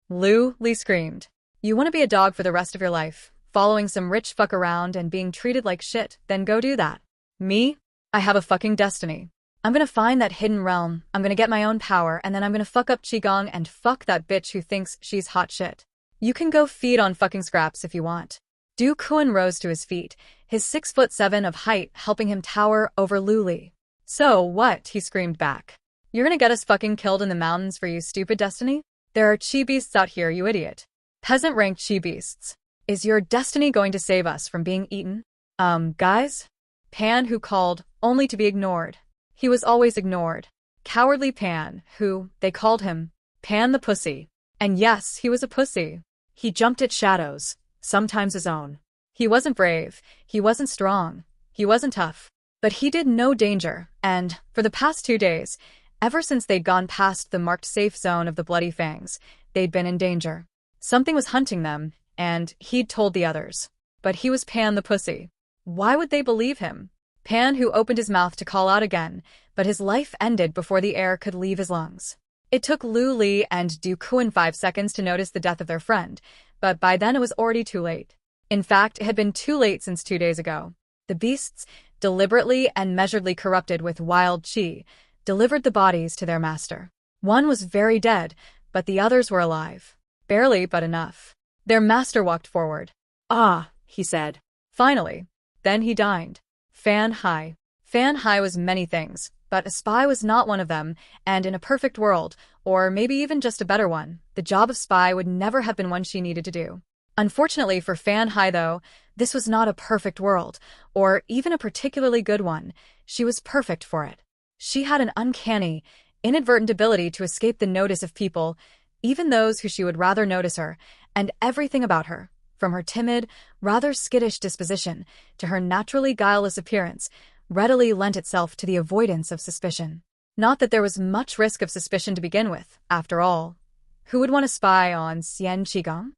Li screamed. "You want to be a dog for the rest of your life. following some rich fuck around and being treated like shit, then go do that. Me? I have a fucking destiny. I'm gonna find that hidden realm, I'm gonna get my own power, and then I'm gonna fuck up Qigong and fuck that bitch who thinks she's hot shit. You can go feed on fucking scraps if you want. Du Kuan rose to his feet, his 6'7" of height helping him tower over Luli. So what? He screamed back. You're gonna get us fucking killed in the mountains for you stupid destiny? There are chi beasts out here, you idiot. Peasant-ranked chi beasts. Is your destiny going to save us from being eaten? Guys? Pan, who called, only to be ignored. He was always ignored. Cowardly Pan, who, they called him, Pan the Pussy. And yes, he was a pussy. He jumped at shadows, sometimes his own. He wasn't brave, he wasn't strong, he wasn't tough. But he did no danger, and, for the past 2 days, ever since they'd gone past the marked safe zone of the Bloody Fangs, they'd been in danger. Something was hunting them, and he'd told the others. But he was Pan the Pussy. Why would they believe him? Pan, who opened his mouth to call out again, but his life ended before the air could leave his lungs. It took Lu Li and Du Kuan 5 seconds to notice the death of their friend, but by then it was already too late. In fact, it had been too late since 2 days ago. The beasts, deliberately and measuredly corrupted with wild qi, delivered the bodies to their master. One was very dead, but the others were alive. Barely, but enough. Their master walked forward. Ah, he said. Finally. Then he dined. Fan Hai. Fan Hai was many things, but a spy was not one of them, and in a perfect world, or maybe even just a better one, the job of spy would never have been one she needed to do. Unfortunately for Fan Hai though, this was not a perfect world, or even a particularly good one. She was perfect for it. She had an uncanny, inadvertent ability to escape the notice of people, even those who she would rather notice her, and everything about her, from her timid, rather skittish disposition to her naturally guileless appearance, readily lent itself to the avoidance of suspicion. Not that there was much risk of suspicion to begin with, after all. Who would want to spy on Xian Qigong?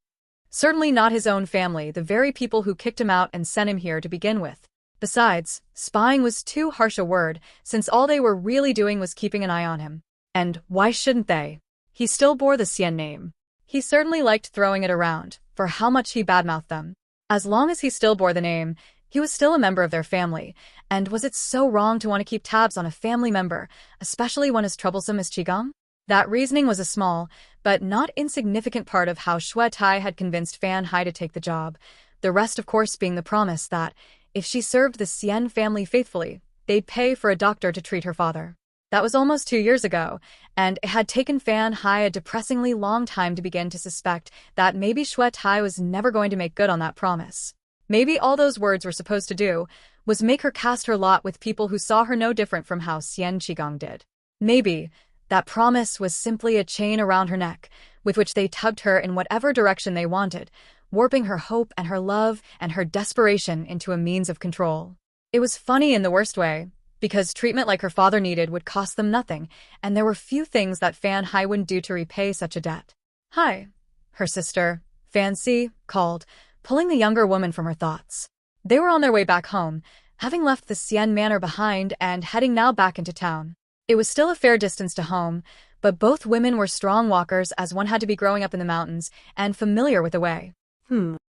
Certainly not his own family, the very people who kicked him out and sent him here to begin with. Besides, spying was too harsh a word, since all they were really doing was keeping an eye on him. And why shouldn't they? He still bore the Xian name. He certainly liked throwing it around, for how much he badmouthed them. As long as he still bore the name, he was still a member of their family, and was it so wrong to want to keep tabs on a family member, especially one as troublesome as Qigong? That reasoning was a small, but not insignificant part of how Shui Tai had convinced Fan Hai to take the job, the rest of course being the promise that, if she served the Xian family faithfully, they'd pay for a doctor to treat her father. That was almost 2 years ago, and it had taken Fan Hai a depressingly long time to begin to suspect that maybe Shui Tai was never going to make good on that promise. Maybe all those words were supposed to do was make her cast her lot with people who saw her no different from how Xian Qigong did. Maybe that promise was simply a chain around her neck, with which they tugged her in whatever direction they wanted, warping her hope and her love and her desperation into a means of control. It was funny in the worst way, because treatment like her father needed would cost them nothing, and there were few things that Fan Hai wouldn't do to repay such a debt. Hi, her sister, Fan Si, called, pulling the younger woman from her thoughts. They were on their way back home, having left the Xian manor behind and heading now back into town. It was still a fair distance to home, but both women were strong walkers as one had to be growing up in the mountains and familiar with the way.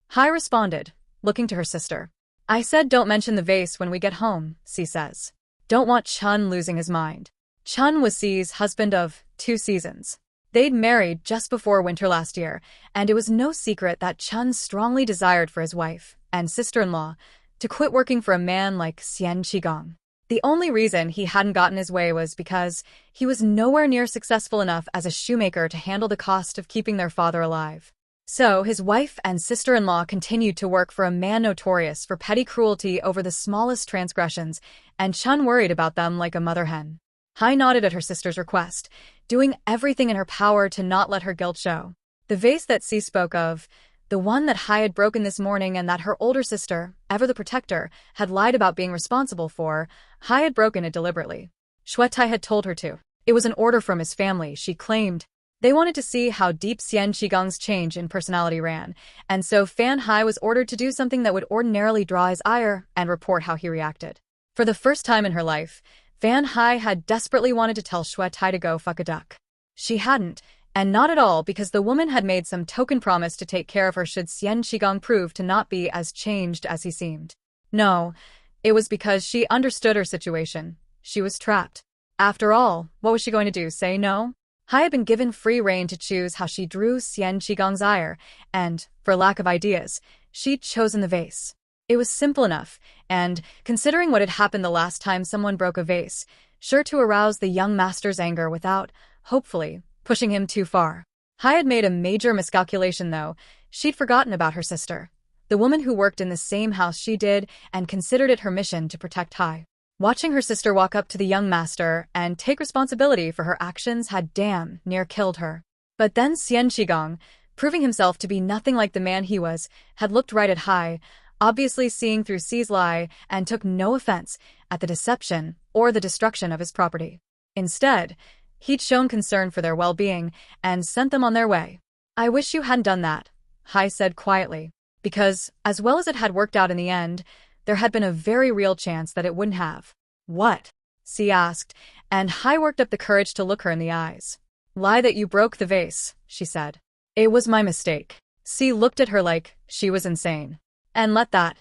Hai responded, looking to her sister. I said don't mention the vase when we get home, Si says. Don't want Chun losing his mind. Chun was Si's husband of 2 seasons. They'd married just before winter last year, and it was no secret that Chun strongly desired for his wife and sister-in-law to quit working for a man like Xian Qigong. The only reason he hadn't gotten his way was because he was nowhere near successful enough as a shoemaker to handle the cost of keeping their father alive. So his wife and sister-in-law continued to work for a man notorious for petty cruelty over the smallest transgressions, and Chun worried about them like a mother hen. Hai nodded at her sister's request, doing everything in her power to not let her guilt show. The vase that Si spoke of, the one that Hai had broken this morning and that her older sister, Ever the Protector, had lied about being responsible for, Hai had broken it deliberately. Shui Tai had told her to. It was an order from his family, she claimed. They wanted to see how deep Xian Qigong's change in personality ran, and so Fan Hai was ordered to do something that would ordinarily draw his ire and report how he reacted. For the first time in her life, Fan Hai had desperately wanted to tell Shui Tai to go fuck a duck. She hadn't, And not at all because the woman had made some token promise to take care of her should Xian Qigong prove to not be as changed as he seemed. No, it was because she understood her situation. She was trapped. After all, what was she going to do, say no? Hai had been given free rein to choose how she drew Xian Qigong's ire, and, for lack of ideas, she'd chosen the vase. It was simple enough, and, considering what had happened the last time someone broke a vase, sure to arouse the young master's anger without, hopefully, pushing him too far. Hai had made a major miscalculation, though. She'd forgotten about her sister, the woman who worked in the same house she did and considered it her mission to protect Hai. Watching her sister walk up to the young master and take responsibility for her actions had damn near killed her. But then Xian Qigong, proving himself to be nothing like the man he was, had looked right at Hai, obviously seeing through Xi's lie, and took no offense at the deception or the destruction of his property. Instead, he'd shown concern for their well-being and sent them on their way. "I wish you hadn't done that," Hai said quietly, because, as well as it had worked out in the end, there had been a very real chance that it wouldn't have. "What?" Xi asked, and Hai worked up the courage to look her in the eyes. "Lie that you broke the vase," she said. "It was my mistake." Xi looked at her like she was insane. "And let that."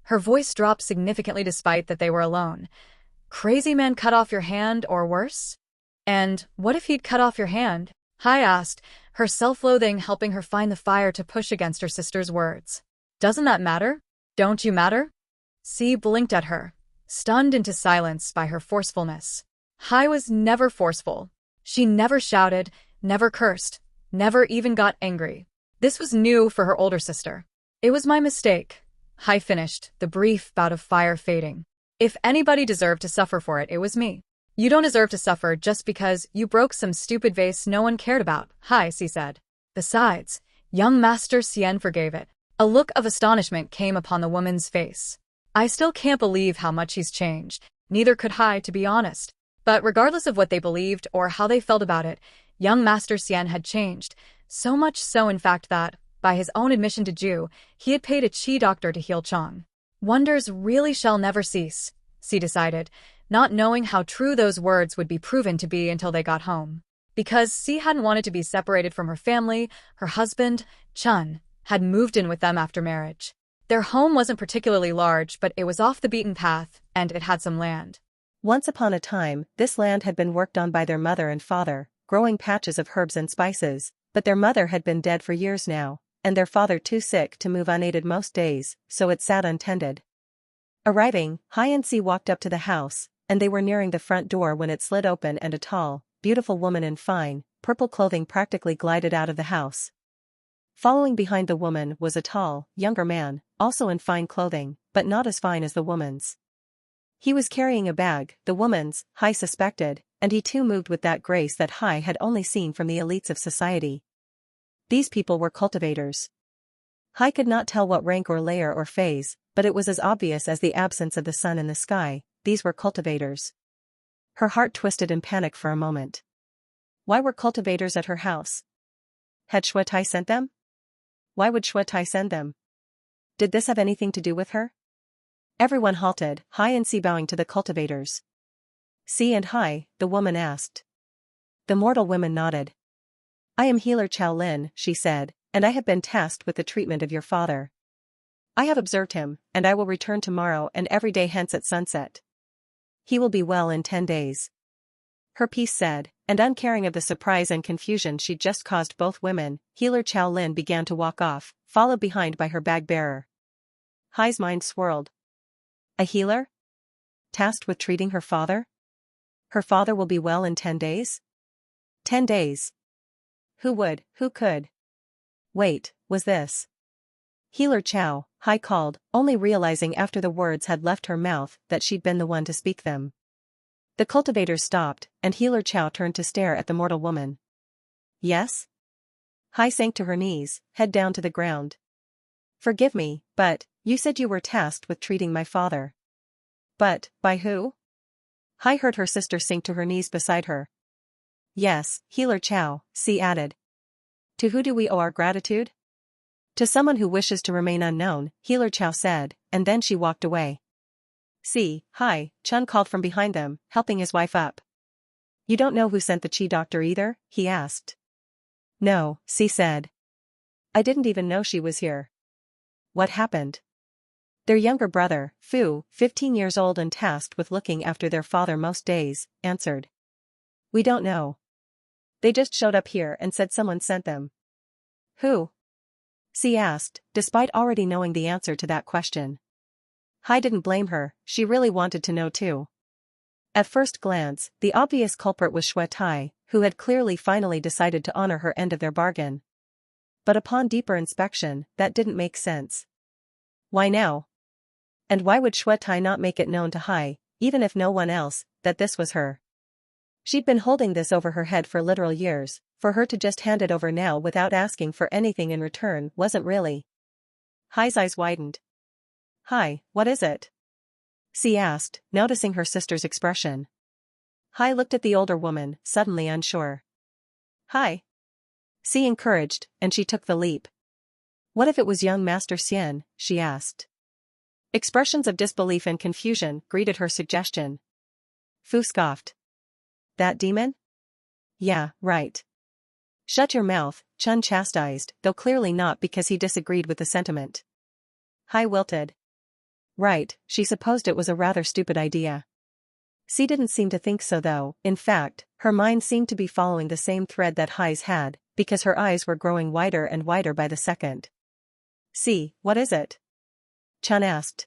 Her voice dropped significantly despite that they were alone. "Crazy man cut off your hand or worse?" "And what if he'd cut off your hand?" Hai asked, her self-loathing helping her find the fire to push against her sister's words. "Doesn't that matter? Don't you matter?" Xi blinked at her, stunned into silence by her forcefulness. Hai was never forceful. She never shouted, never cursed, never even got angry. This was new for her older sister. "It was my mistake," Hai finished, the brief bout of fire fading. "If anybody deserved to suffer for it, it was me." "You don't deserve to suffer just because you broke some stupid vase no one cared about," Hai Xi said. "Besides, young Master Xian forgave it." A look of astonishment came upon the woman's face. "I still can't believe how much he's changed." Neither could Hai, to be honest. But regardless of what they believed or how they felt about it, young Master Xian had changed. So much so in fact that, by his own admission to Ju, he had paid a qi doctor to heal Chang. Wonders really shall never cease, Xi decided, not knowing how true those words would be proven to be until they got home. Because Xi hadn't wanted to be separated from her family, her husband, Chun, had moved in with them after marriage. Their home wasn't particularly large, but it was off the beaten path, and it had some land. Once upon a time, this land had been worked on by their mother and father, growing patches of herbs and spices, but their mother had been dead for years now, and their father too sick to move unaided most days, so it sat untended. Arriving, Hai and Xi walked up to the house, and they were nearing the front door when it slid open and a tall, beautiful woman in fine, purple clothing practically glided out of the house. Following behind the woman was a tall, younger man, also in fine clothing, but not as fine as the woman's. He was carrying a bag, the woman's, Hai suspected, and he too moved with that grace that Hai had only seen from the elites of society. These people were cultivators. Hai could not tell what rank or layer or phase, but it was as obvious as the absence of the sun in the sky, these were cultivators. Her heart twisted in panic for a moment. Why were cultivators at her house? Had Shuai sent them? Why would Shuai send them? Did this have anything to do with her? Everyone halted, Hai and Xi bowing to the cultivators. "Xi and Hai," the woman asked. The mortal women nodded. "I am healer Chao Lin," she said, "and I have been tasked with the treatment of your father. I have observed him, and I will return tomorrow and every day hence at sunset. He will be well in 10 days. Her piece said, and uncaring of the surprise and confusion she'd just caused both women, healer Chao Lin began to walk off, followed behind by her bag-bearer. Hai's mind swirled. A healer? Tasked with treating her father? Her father will be well in 10 days? 10 days. Who could? Wait, was this? Healer Chao, Hai called, only realizing after the words had left her mouth that she'd been the one to speak them. The cultivators stopped, and Healer Chao turned to stare at the mortal woman. Yes? Hai sank to her knees, head down to the ground. Forgive me, but, you said you were tasked with treating my father. But, by who? Hai heard her sister sink to her knees beside her. Yes, Healer Chao, Xi added. To who do we owe our gratitude? To someone who wishes to remain unknown, Healer Chao said, and then she walked away. See, Hai, Chun called from behind them, helping his wife up. You don't know who sent the Qi doctor either? He asked. No, Xi said. I didn't even know she was here. What happened? Their younger brother, Fu, 15 years old and tasked with looking after their father most days, answered. We don't know. They just showed up here and said someone sent them. Who? Xi asked, despite already knowing the answer to that question. Hai didn't blame her, she really wanted to know too. At first glance, the obvious culprit was Shui Tai, who had clearly finally decided to honor her end of their bargain. But upon deeper inspection, that didn't make sense. Why now? And why would Shui Tai not make it known to Hai, even if no one else, that this was her? She'd been holding this over her head for literal years, for her to just hand it over now without asking for anything in return wasn't really. Hai's eyes widened. Hai, what is it? Xi asked, noticing her sister's expression. Hai looked at the older woman, suddenly unsure. Hai. Xi encouraged, and she took the leap. What if it was young Master Xian, she asked. Expressions of disbelief and confusion greeted her suggestion. Fu scoffed. That demon? Yeah, right. Shut your mouth, Chun chastised, though clearly not because he disagreed with the sentiment. Hai wilted. Right, she supposed it was a rather stupid idea. Xi didn't seem to think so though, in fact, her mind seemed to be following the same thread that Hai's had, because her eyes were growing wider and wider by the second. Xi, what is it? Chun asked.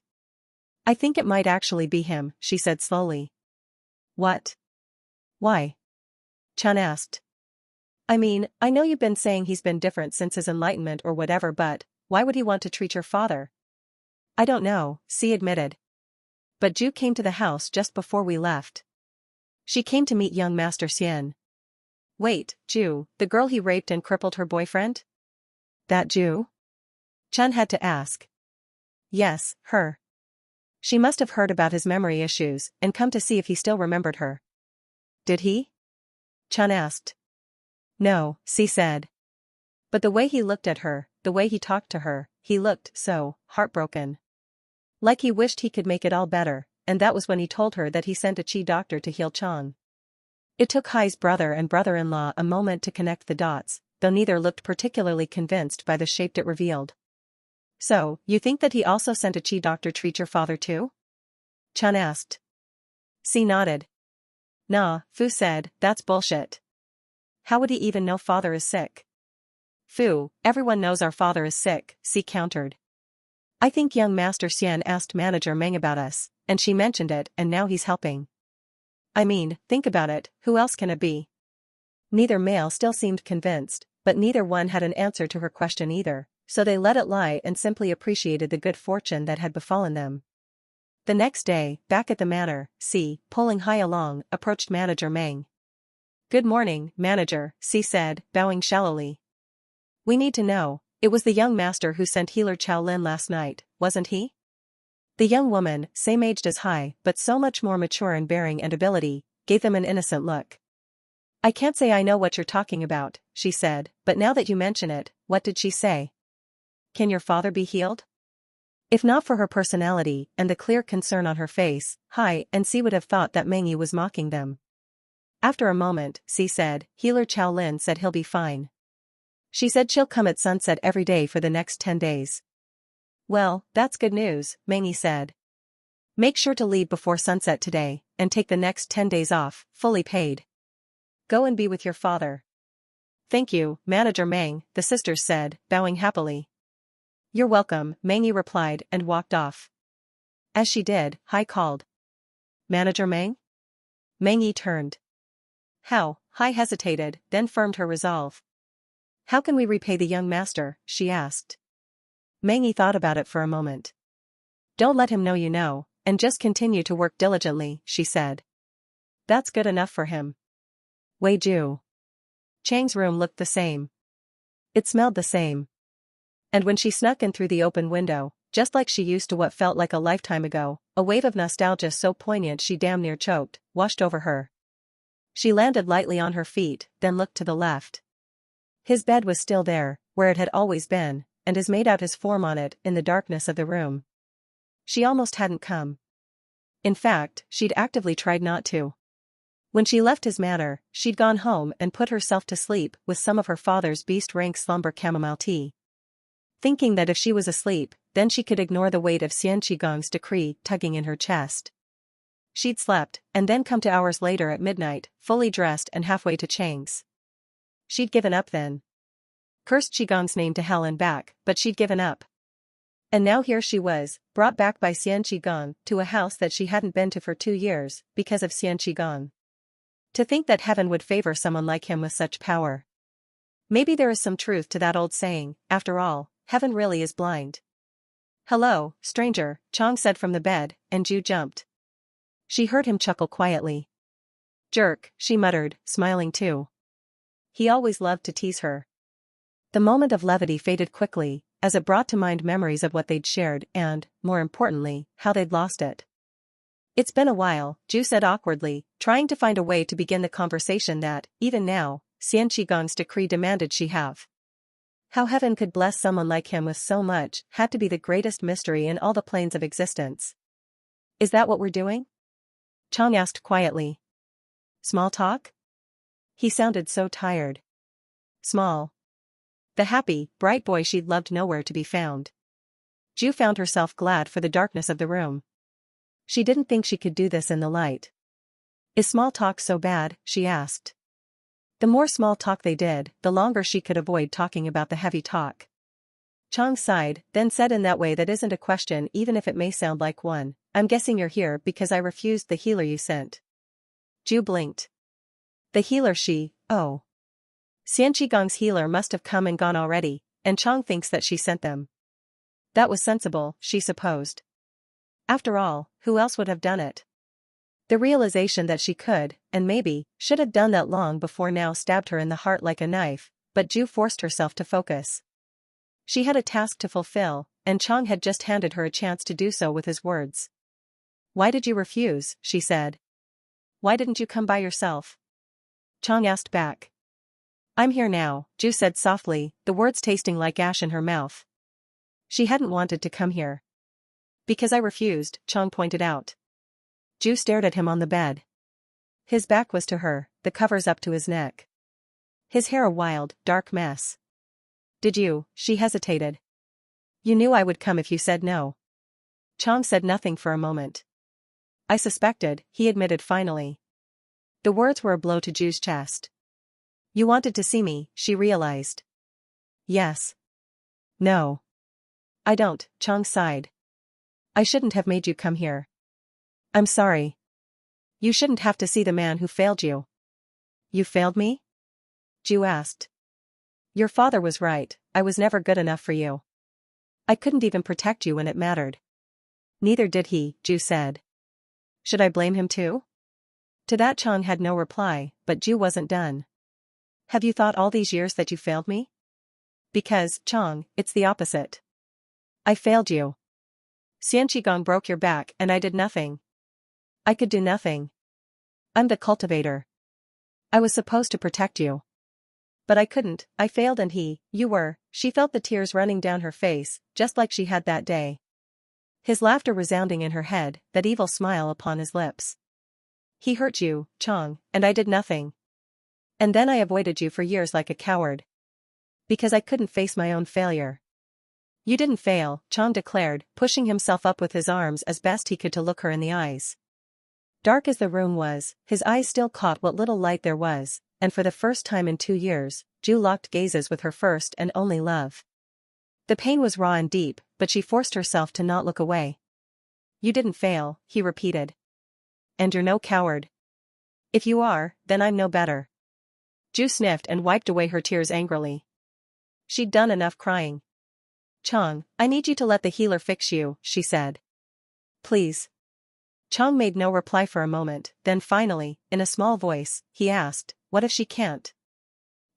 I think it might actually be him, she said slowly. What? Why? Chun asked. I mean, I know you've been saying he's been different since his enlightenment or whatever, but why would he want to treat your father? I don't know, Xi admitted. But Ju came to the house just before we left. She came to meet young Master Xian. Wait, Ju, the girl he raped and crippled her boyfriend? That Ju? Chun had to ask. Yes, her. She must have heard about his memory issues and come to see if he still remembered her. Did he? Chun asked. No, Xi said. But the way he looked at her, the way he talked to her, he looked so heartbroken. Like he wished he could make it all better, and that was when he told her that he sent a Qi doctor to heal Chang. It took Hai's brother and brother-in-law a moment to connect the dots, though neither looked particularly convinced by the shape it revealed. So, you think that he also sent a Qi doctor treat your father too? Chun asked. Xi nodded. Nah, Fu said, that's bullshit. How would he even know father is sick? Fu, everyone knows our father is sick, Xi countered. I think young Master Xian asked Manager Meng about us, and she mentioned it and now he's helping. I mean, think about it, who else can it be? Neither male still seemed convinced, but neither one had an answer to her question either, so they let it lie and simply appreciated the good fortune that had befallen them. The next day, back at the manor, Xi, pulling Hai along, approached Manager Meng. Good morning, Manager, Xi said, bowing shallowly. We need to know, it was the young master who sent healer Chao Lin last night, wasn't he? The young woman, same aged as Hai, but so much more mature in bearing and ability, gave them an innocent look. I can't say I know what you're talking about, she said, but now that you mention it, what did she say? Can your father be healed? If not for her personality and the clear concern on her face, Hai and Xi would have thought that Meng Yi was mocking them. After a moment, Xi said, healer Chao Lin said he'll be fine. She said she'll come at sunset every day for the next 10 days. Well, that's good news, Meng Yi said. Make sure to leave before sunset today, and take the next 10 days off, fully paid. Go and be with your father. Thank you, Manager Meng, the sisters said, bowing happily. You're welcome, Meng Yi replied and walked off. As she did, Hai called. Manager Meng? Meng Yi turned. How? Hai hesitated, then firmed her resolve. How can we repay the young master, she asked. Meng Yi thought about it for a moment. Don't let him know you know, and just continue to work diligently, she said. That's good enough for him. Wei Ju. Chang's room looked the same. It smelled the same. And when she snuck in through the open window, just like she used to what felt like a lifetime ago, a wave of nostalgia so poignant she damn near choked, washed over her. She landed lightly on her feet, then looked to the left. His bed was still there, where it had always been, and his made out his form on it in the darkness of the room. She almost hadn't come. In fact, she'd actively tried not to. When she left his manor, she'd gone home and put herself to sleep with some of her father's beast-rank slumber chamomile tea. Thinking that if she was asleep, then she could ignore the weight of Xian Qigong's decree tugging in her chest. She'd slept, and then come to hours later at midnight, fully dressed and halfway to Chang's. She'd given up then. Cursed Qigong's name to hell and back, but she'd given up. And now here she was, brought back by Xian Qigong to a house that she hadn't been to for 2 years, because of Xian Qigong. To think that heaven would favor someone like him with such power. Maybe there is some truth to that old saying, after all, heaven really is blind. "Hello, stranger," Chang said from the bed, and Ju jumped. She heard him chuckle quietly. "Jerk," she muttered, smiling too. He always loved to tease her. The moment of levity faded quickly, as it brought to mind memories of what they'd shared and, more importantly, how they'd lost it. "It's been a while," Ju said awkwardly, trying to find a way to begin the conversation that, even now, Xian Qigong's decree demanded she have. How heaven could bless someone like him with so much had to be the greatest mystery in all the planes of existence. "Is that what we're doing?" Chang asked quietly. "Small talk?" He sounded so tired. Small. The happy, bright boy she'd loved nowhere to be found. Ju found herself glad for the darkness of the room. She didn't think she could do this in the light. "Is small talk so bad?" she asked. The more small talk they did, the longer she could avoid talking about the heavy talk. Chang sighed, then said in that way that isn't a question even if it may sound like one, "I'm guessing you're here because I refused the healer you sent." Ju blinked. The healer oh. Xian Qigong's healer must have come and gone already, and Chang thinks that she sent them. That was sensible, she supposed. After all, who else would have done it? The realization that she could, and maybe, should have done that long before now stabbed her in the heart like a knife, but Ju forced herself to focus. She had a task to fulfill, and Chang had just handed her a chance to do so with his words. "Why did you refuse?" she said. "Why didn't you come by yourself?" Chang asked back. "I'm here now," Ju said softly, the words tasting like ash in her mouth. She hadn't wanted to come here. "Because I refused," Chang pointed out. Ju stared at him on the bed. His back was to her, the covers up to his neck. His hair a wild, dark mess. "Did you?" She hesitated. "You knew I would come if you said no." Chang said nothing for a moment. "I suspected," he admitted finally. The words were a blow to Ju's chest. "You wanted to see me," she realized. "Yes." "No. I don't," Chang sighed. "I shouldn't have made you come here. I'm sorry. You shouldn't have to see the man who failed you." "You failed me?" Ju asked. "Your father was right, I was never good enough for you. I couldn't even protect you when it mattered." "Neither did he," Ju said. "Should I blame him too?" To that Chang had no reply, but Ju wasn't done. "Have you thought all these years that you failed me?" "Because, Chang, it's the opposite. I failed you. Xian Qigong broke your back and I did nothing. I could do nothing. I'm the cultivator. I was supposed to protect you. But I couldn't, I failed and you were," she felt the tears running down her face, just like she had that day. His laughter resounding in her head, that evil smile upon his lips. "He hurt you, Chang, and I did nothing. And then I avoided you for years like a coward. Because I couldn't face my own failure." "You didn't fail," Chang declared, pushing himself up with his arms as best he could to look her in the eyes. Dark as the room was, his eyes still caught what little light there was, and for the first time in 2 years, Ju locked gazes with her first and only love. The pain was raw and deep, but she forced herself to not look away. "You didn't fail," he repeated. "And you're no coward. If you are, then I'm no better." Ju sniffed and wiped away her tears angrily. She'd done enough crying. "Chang, I need you to let the healer fix you," she said. "Please." Chang made no reply for a moment, then finally, in a small voice, he asked, "What if she can't?"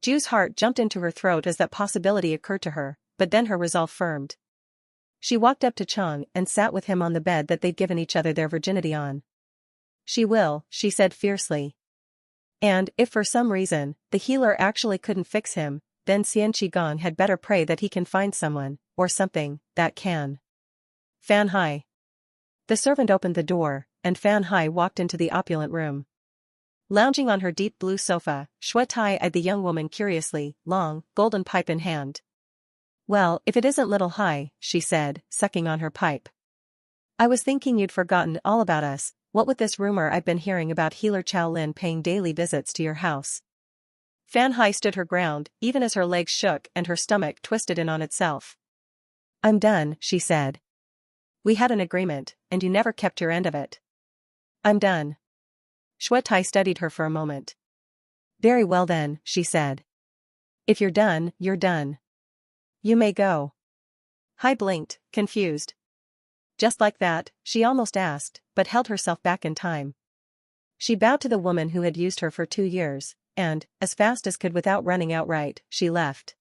Ju's heart jumped into her throat as that possibility occurred to her, but then her resolve firmed. She walked up to Chang and sat with him on the bed that they'd given each other their virginity on. "She will," she said fiercely. "And, if for some reason, the healer actually couldn't fix him, then Xian Qigong had better pray that he can find someone, or something, that can." "Fan Hai." The servant opened the door, and Fan Hai walked into the opulent room. Lounging on her deep blue sofa, Shuai eyed the young woman curiously, long, golden pipe in hand. Well, if it isn't little Hai, she said, sucking on her pipe. I was thinking you'd forgotten all about us, what with this rumor I've been hearing about healer Chow Lin paying daily visits to your house. Fan Hai stood her ground, even as her legs shook and her stomach twisted in on itself. I'm done, she said. We had an agreement, and you never kept your end of it. I'm done. Shuai studied her for a moment. Very well then, she said. If you're done, you're done. You may go. Hai blinked, confused. Just like that, she almost asked, but held herself back in time. She bowed to the woman who had used her for 2 years, and, as fast as could without running outright, she left.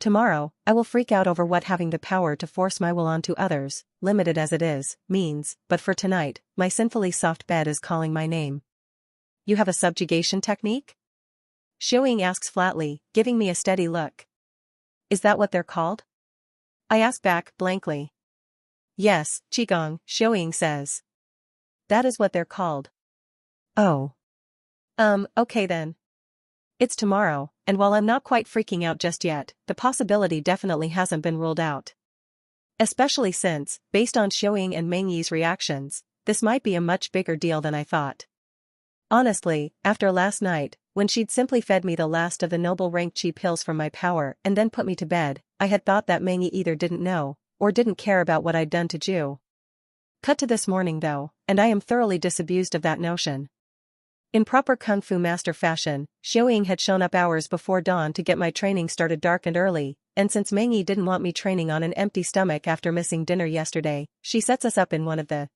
Tomorrow, I will freak out over what having the power to force my will onto others, limited as it is, means, but for tonight, my sinfully soft bed is calling my name. You have a subjugation technique? Xiaoying asks flatly, giving me a steady look. Is that what they're called? I ask back, blankly. Yes, Qigong, Xiaoying says. That is what they're called. Oh. Okay then. It's tomorrow, and while I'm not quite freaking out just yet, the possibility definitely hasn't been ruled out. Especially since, based on Xiaoying and Meng Yi's reactions, this might be a much bigger deal than I thought. Honestly, after last night, when she'd simply fed me the last of the noble rank chi pills from my power and then put me to bed, I had thought that Meng Yi either didn't know, or didn't care about what I'd done to Ju. Cut to this morning though, and I am thoroughly disabused of that notion. In proper Kung Fu master fashion, Xiaoying had shown up hours before dawn to get my training started dark and early, and since Meng Yi didn't want me training on an empty stomach after missing dinner yesterday, she sets us up in one of the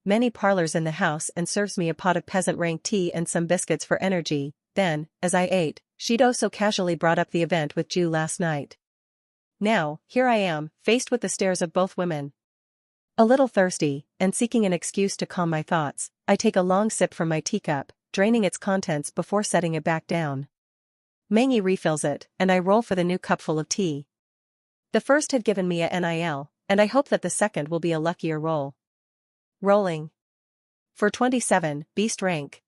many parlors in the house and serves me a pot of peasant-rank tea and some biscuits for energy. Then, as I ate, she'd so casually brought up the event with Ju last night. Now, here I am, faced with the stares of both women. A little thirsty, and seeking an excuse to calm my thoughts, I take a long sip from my teacup, draining its contents before setting it back down. Meng Yi refills it, and I roll for the new cupful of tea. The first had given me a NIL, and I hope that the second will be a luckier roll. Rolling. For 27, beast rank.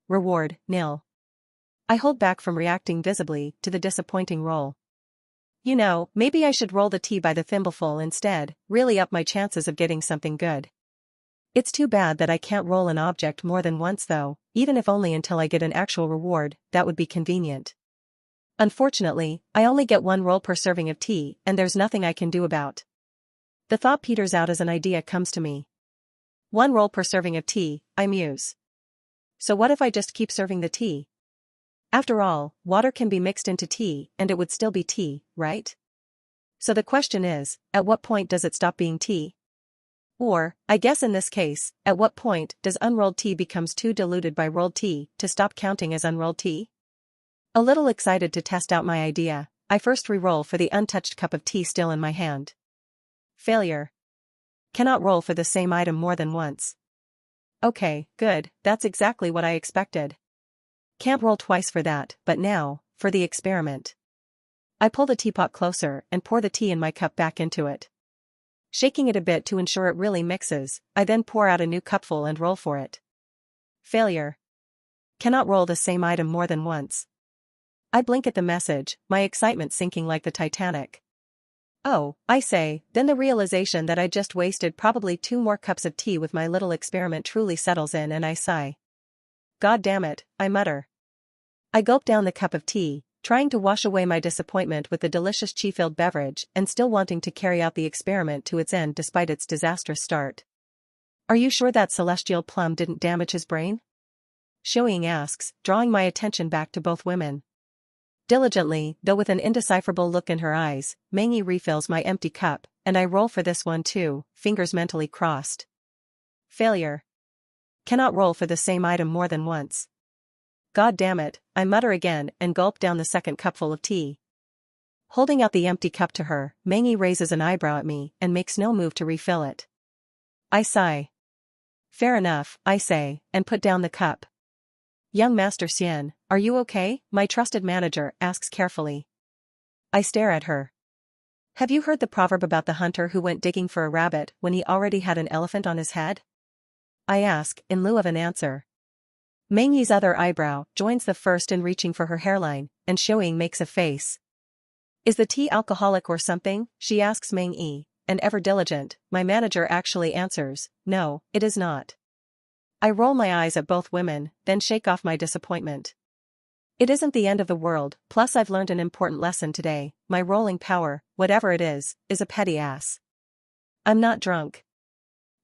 Reward, nil. I hold back from reacting visibly to the disappointing roll. You know, maybe I should roll the tea by the thimbleful instead, really up my chances of getting something good. It's too bad that I can't roll an object more than once though, even if only until I get an actual reward, that would be convenient. Unfortunately, I only get 1 roll per serving of tea, and there's nothing I can do about. The thought peters out as an idea comes to me. 1 roll per serving of tea, I muse. So what if I just keep serving the tea? After all, water can be mixed into tea, and it would still be tea, right? So the question is, at what point does it stop being tea? Or, I guess in this case, at what point does unrolled tea becomes too diluted by rolled tea to stop counting as unrolled tea? A little excited to test out my idea, I first re-roll for the untouched cup of tea still in my hand. Failure. Cannot roll for the same item more than once. Okay, good, that's exactly what I expected. Can't roll twice for that, but now, for the experiment. I pull the teapot closer and pour the tea in my cup back into it. Shaking it a bit to ensure it really mixes, I then pour out a new cupful and roll for it. Failure. Cannot roll the same item more than once. I blink at the message, my excitement sinking like the Titanic. Oh, I say, then the realization that I just wasted probably 2 more cups of tea with my little experiment truly settles in and I sigh. God damn it, I mutter. I gulp down the cup of tea, trying to wash away my disappointment with the delicious chi-filled beverage and still wanting to carry out the experiment to its end despite its disastrous start. Are you sure that celestial plum didn't damage his brain? Xiaoying asks, drawing my attention back to both women. Diligently, though with an indecipherable look in her eyes, Meng Yi refills my empty cup, and I roll for this one too, fingers mentally crossed. Failure. Cannot roll for the same item more than once. God damn it, I mutter again and gulp down the second cupful of tea. Holding out the empty cup to her, Meng Yi raises an eyebrow at me and makes no move to refill it. I sigh. Fair enough, I say, and put down the cup. Young Master Xian, are you okay? My trusted manager asks carefully. I stare at her. Have you heard the proverb about the hunter who went digging for a rabbit when he already had an elephant on his head? I ask, in lieu of an answer. Meng Yi's other eyebrow joins the first in reaching for her hairline, and Xiaoying makes a face. Is the tea alcoholic or something? She asks Meng Yi, and ever diligent, my manager actually answers, no, it is not. I roll my eyes at both women, then shake off my disappointment. It isn't the end of the world, plus I've learned an important lesson today, my rolling power, whatever it is a petty ass. I'm not drunk.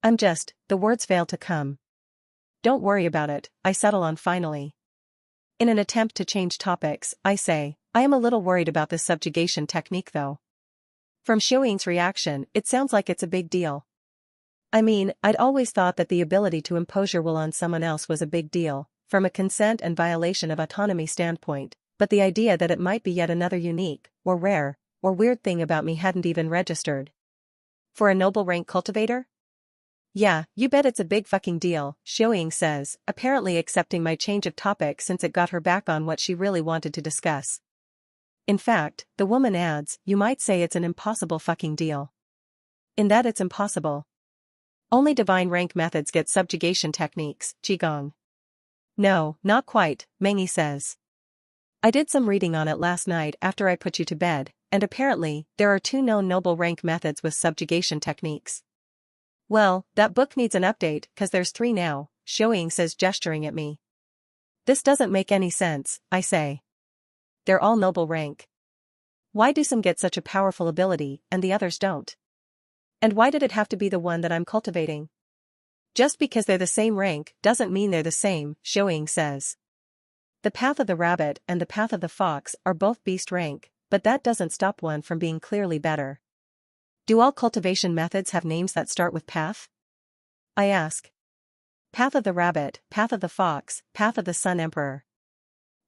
I'm just, the words fail to come. Don't worry about it, I settle on finally. In an attempt to change topics, I say, I am a little worried about this subjugation technique though. From Xiaoying's reaction, it sounds like it's a big deal. I mean, I'd always thought that the ability to impose your will on someone else was a big deal, from a consent and violation of autonomy standpoint, but the idea that it might be yet another unique, or rare, or weird thing about me hadn't even registered. For a noble rank cultivator? Yeah, you bet it's a big fucking deal, Xiaoying says, apparently accepting my change of topic since it got her back on what she really wanted to discuss. In fact, the woman adds, you might say it's an impossible fucking deal. In that it's impossible. Only divine rank methods get subjugation techniques, Qigong. No, not quite, Meng Yi says. I did some reading on it last night after I put you to bed, and apparently, there are 2 known noble rank methods with subjugation techniques. Well, that book needs an update, cause there's 3 now, Xiaoying says gesturing at me. This doesn't make any sense, I say. They're all noble rank. Why do some get such a powerful ability, and the others don't? And why did it have to be the one that I'm cultivating? Just because they're the same rank doesn't mean they're the same, Xiaoying says. The path of the rabbit and the path of the fox are both beast rank, but that doesn't stop one from being clearly better. Do all cultivation methods have names that start with path? I ask. Path of the rabbit, path of the fox, path of the sun emperor.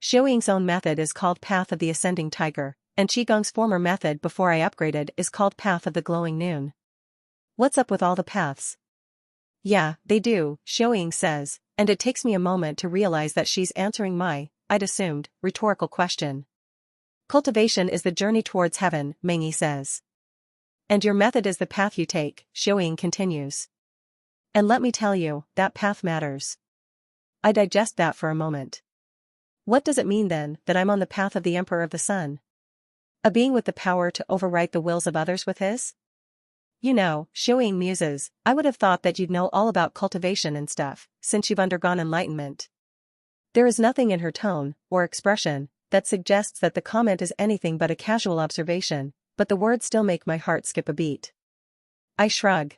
Xiaoying's own method is called path of the ascending tiger, and Qigong's former method before I upgraded is called path of the glowing noon. What's up with all the paths? Yeah, they do, Xiaoying says, and it takes me a moment to realize that she's answering my, I'd assumed, rhetorical question. Cultivation is the journey towards heaven, Meng Yi says. And your method is the path you take, Xiaoying continues. And let me tell you, that path matters. I digest that for a moment. What does it mean then, that I'm on the path of the Emperor of the Sun? A being with the power to overwrite the wills of others with his? You know, Xiaoying muses, I would have thought that you'd know all about cultivation and stuff, since you've undergone enlightenment. There is nothing in her tone, or expression, that suggests that the comment is anything but a casual observation, but the words still make my heart skip a beat. I shrug.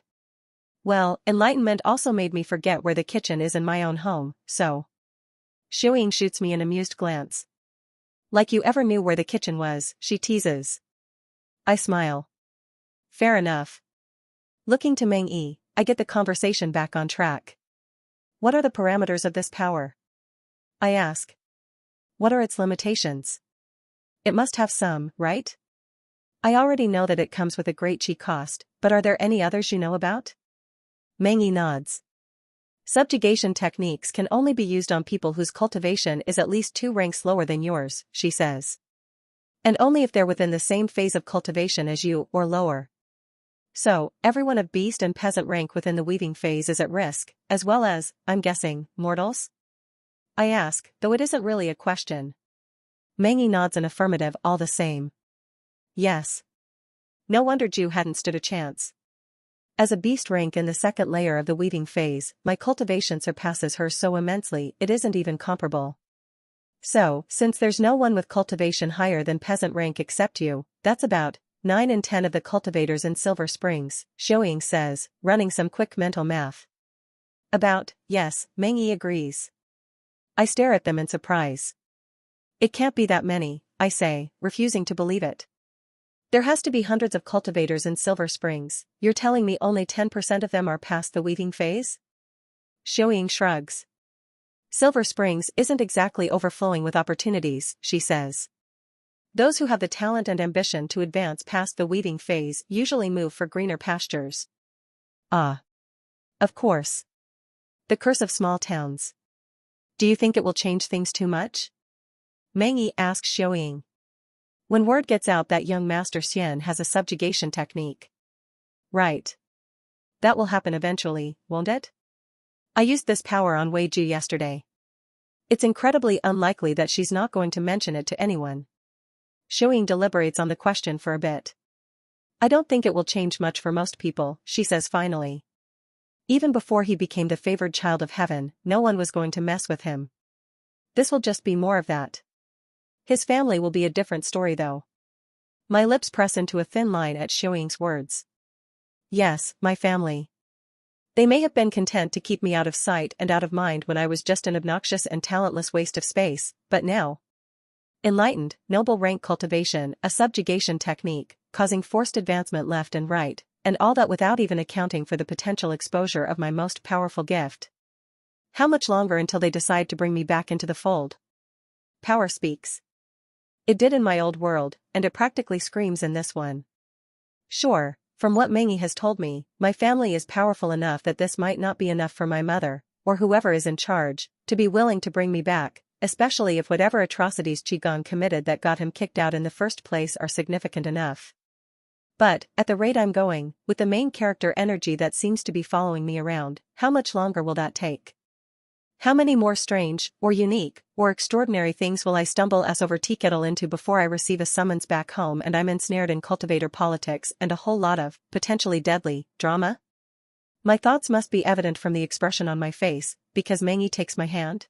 Well, enlightenment also made me forget where the kitchen is in my own home, so. Xiaoying shoots me an amused glance. Like you ever knew where the kitchen was, she teases. I smile. Fair enough. Looking to Meng Yi, I get the conversation back on track. What are the parameters of this power? I ask. What are its limitations? It must have some, right? I already know that it comes with a great chi cost, but are there any others you know about? Meng Yi nods. Subjugation techniques can only be used on people whose cultivation is at least 2 ranks lower than yours, she says. And only if they're within the same phase of cultivation as you or lower. So, everyone of beast and peasant rank within the weaving phase is at risk, as well as, I'm guessing, mortals? I ask, though it isn't really a question. Meng Yi nods an affirmative all the same. Yes. No wonder Ju hadn't stood a chance. As a beast rank in the second layer of the weaving phase, my cultivation surpasses hers so immensely it isn't even comparable. So, since there's no one with cultivation higher than peasant rank except you, that's about 9 in 10 of the cultivators in Silver Springs, Xiaoying says, running some quick mental math. About, yes, Meng Yi agrees. I stare at them in surprise. It can't be that many, I say, refusing to believe it. There has to be hundreds of cultivators in Silver Springs, you're telling me only 10% of them are past the weaving phase? Xiaoying shrugs. Silver Springs isn't exactly overflowing with opportunities, she says. Those who have the talent and ambition to advance past the weaving phase usually move for greener pastures. Ah. Of course. The curse of small towns. Do you think it will change things too much? Meng Yi asks Xiaoying. When word gets out that young Master Xian has a subjugation technique. Right. That will happen eventually, won't it? I used this power on Wei Ju yesterday. It's incredibly unlikely that she's not going to mention it to anyone. Xian deliberates on the question for a bit. I don't think it will change much for most people, she says finally. Even before he became the favored child of heaven, no one was going to mess with him. This will just be more of that. His family will be a different story though. My lips press into a thin line at Xian's words. Yes, my family. They may have been content to keep me out of sight and out of mind when I was just an obnoxious and talentless waste of space, but now. Enlightened, noble rank cultivation, a subjugation technique, causing forced advancement left and right, and all that without even accounting for the potential exposure of my most powerful gift. How much longer until they decide to bring me back into the fold? Power speaks. It did in my old world, and it practically screams in this one. Sure, from what Mengi has told me, my family is powerful enough that this might not be enough for my mother, or whoever is in charge, to be willing to bring me back, especially if whatever atrocities Qigong committed that got him kicked out in the first place are significant enough. But, at the rate I'm going, with the main character energy that seems to be following me around, how much longer will that take? How many more strange, or unique, or extraordinary things will I stumble as over tea kettle into before I receive a summons back home and I'm ensnared in cultivator politics and a whole lot of, potentially deadly, drama? My thoughts must be evident from the expression on my face, because Mengi takes my hand.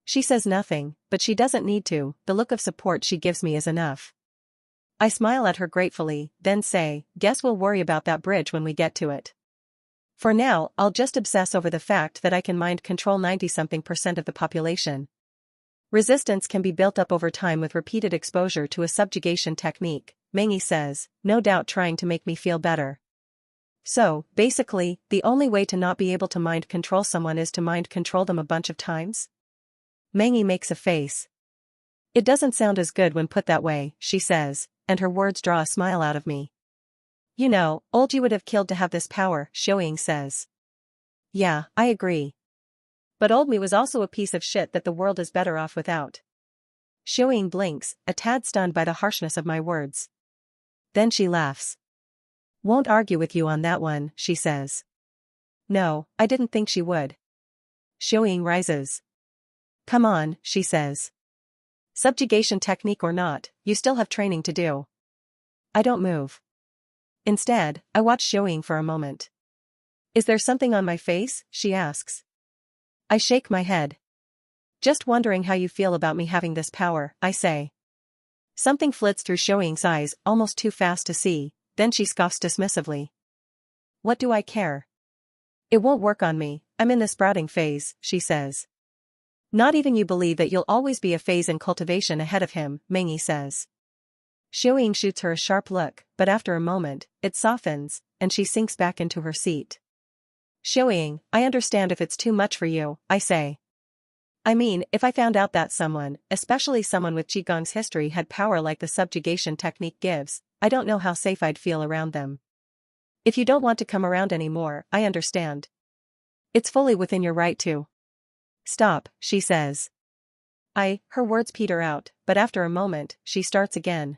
She says nothing, but she doesn't need to, the look of support she gives me is enough. I smile at her gratefully, then say, guess we'll worry about that bridge when we get to it. For now, I'll just obsess over the fact that I can mind control 90-something% of the population. Resistance can be built up over time with repeated exposure to a subjugation technique, Mengi says, no doubt trying to make me feel better. So, basically, the only way to not be able to mind control someone is to mind control them a bunch of times? Mengi makes a face. It doesn't sound as good when put that way, she says, and her words draw a smile out of me. You know, old you would have killed to have this power, Xian says. Yeah, I agree. But old me was also a piece of shit that the world is better off without. Xian blinks, a tad stunned by the harshness of my words. Then she laughs. Won't argue with you on that one, she says. No, I didn't think she would. Xian rises. Come on, she says. Subjugation technique or not, you still have training to do. I don't move. Instead, I watch Xian for a moment. Is there something on my face? She asks. I shake my head. Just wondering how you feel about me having this power, I say. Something flits through Xian's eyes almost too fast to see, then she scoffs dismissively. What do I care? It won't work on me, I'm in the sprouting phase, she says. Not even you believe that you'll always be a phase in cultivation ahead of him, Mengi says. Xian shoots her a sharp look, but after a moment, it softens, and she sinks back into her seat. Xian, I understand if it's too much for you, I say. I mean, if I found out that someone, especially someone with Qigong's history had power like the subjugation technique gives, I don't know how safe I'd feel around them. If you don't want to come around anymore, I understand. It's fully within your right to. Stop, she says. Her words peter out, but after a moment, she starts again.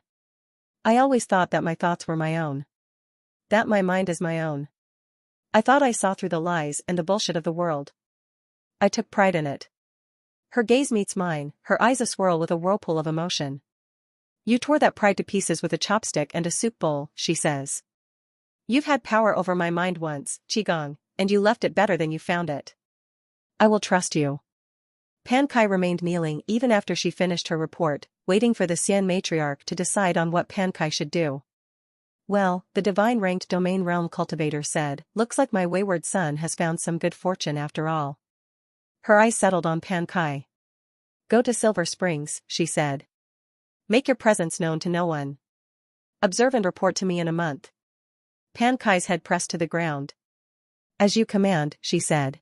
I always thought that my thoughts were my own. That my mind is my own. I thought I saw through the lies and the bullshit of the world. I took pride in it. Her gaze meets mine, her eyes aswirl with a whirlpool of emotion. You tore that pride to pieces with a chopstick and a soup bowl, she says. You've had power over my mind once, Qigong, and you left it better than you found it. I will trust you. Pan Kai remained kneeling even after she finished her report, waiting for the Xian matriarch to decide on what Pan Kai should do. Well, the divine-ranked domain realm cultivator said, looks like my wayward son has found some good fortune after all. Her eyes settled on Pan Kai. Go to Silver Springs, she said. Make your presence known to no one. Observe and report to me in a month. Pan Kai's head pressed to the ground. As you command, she said.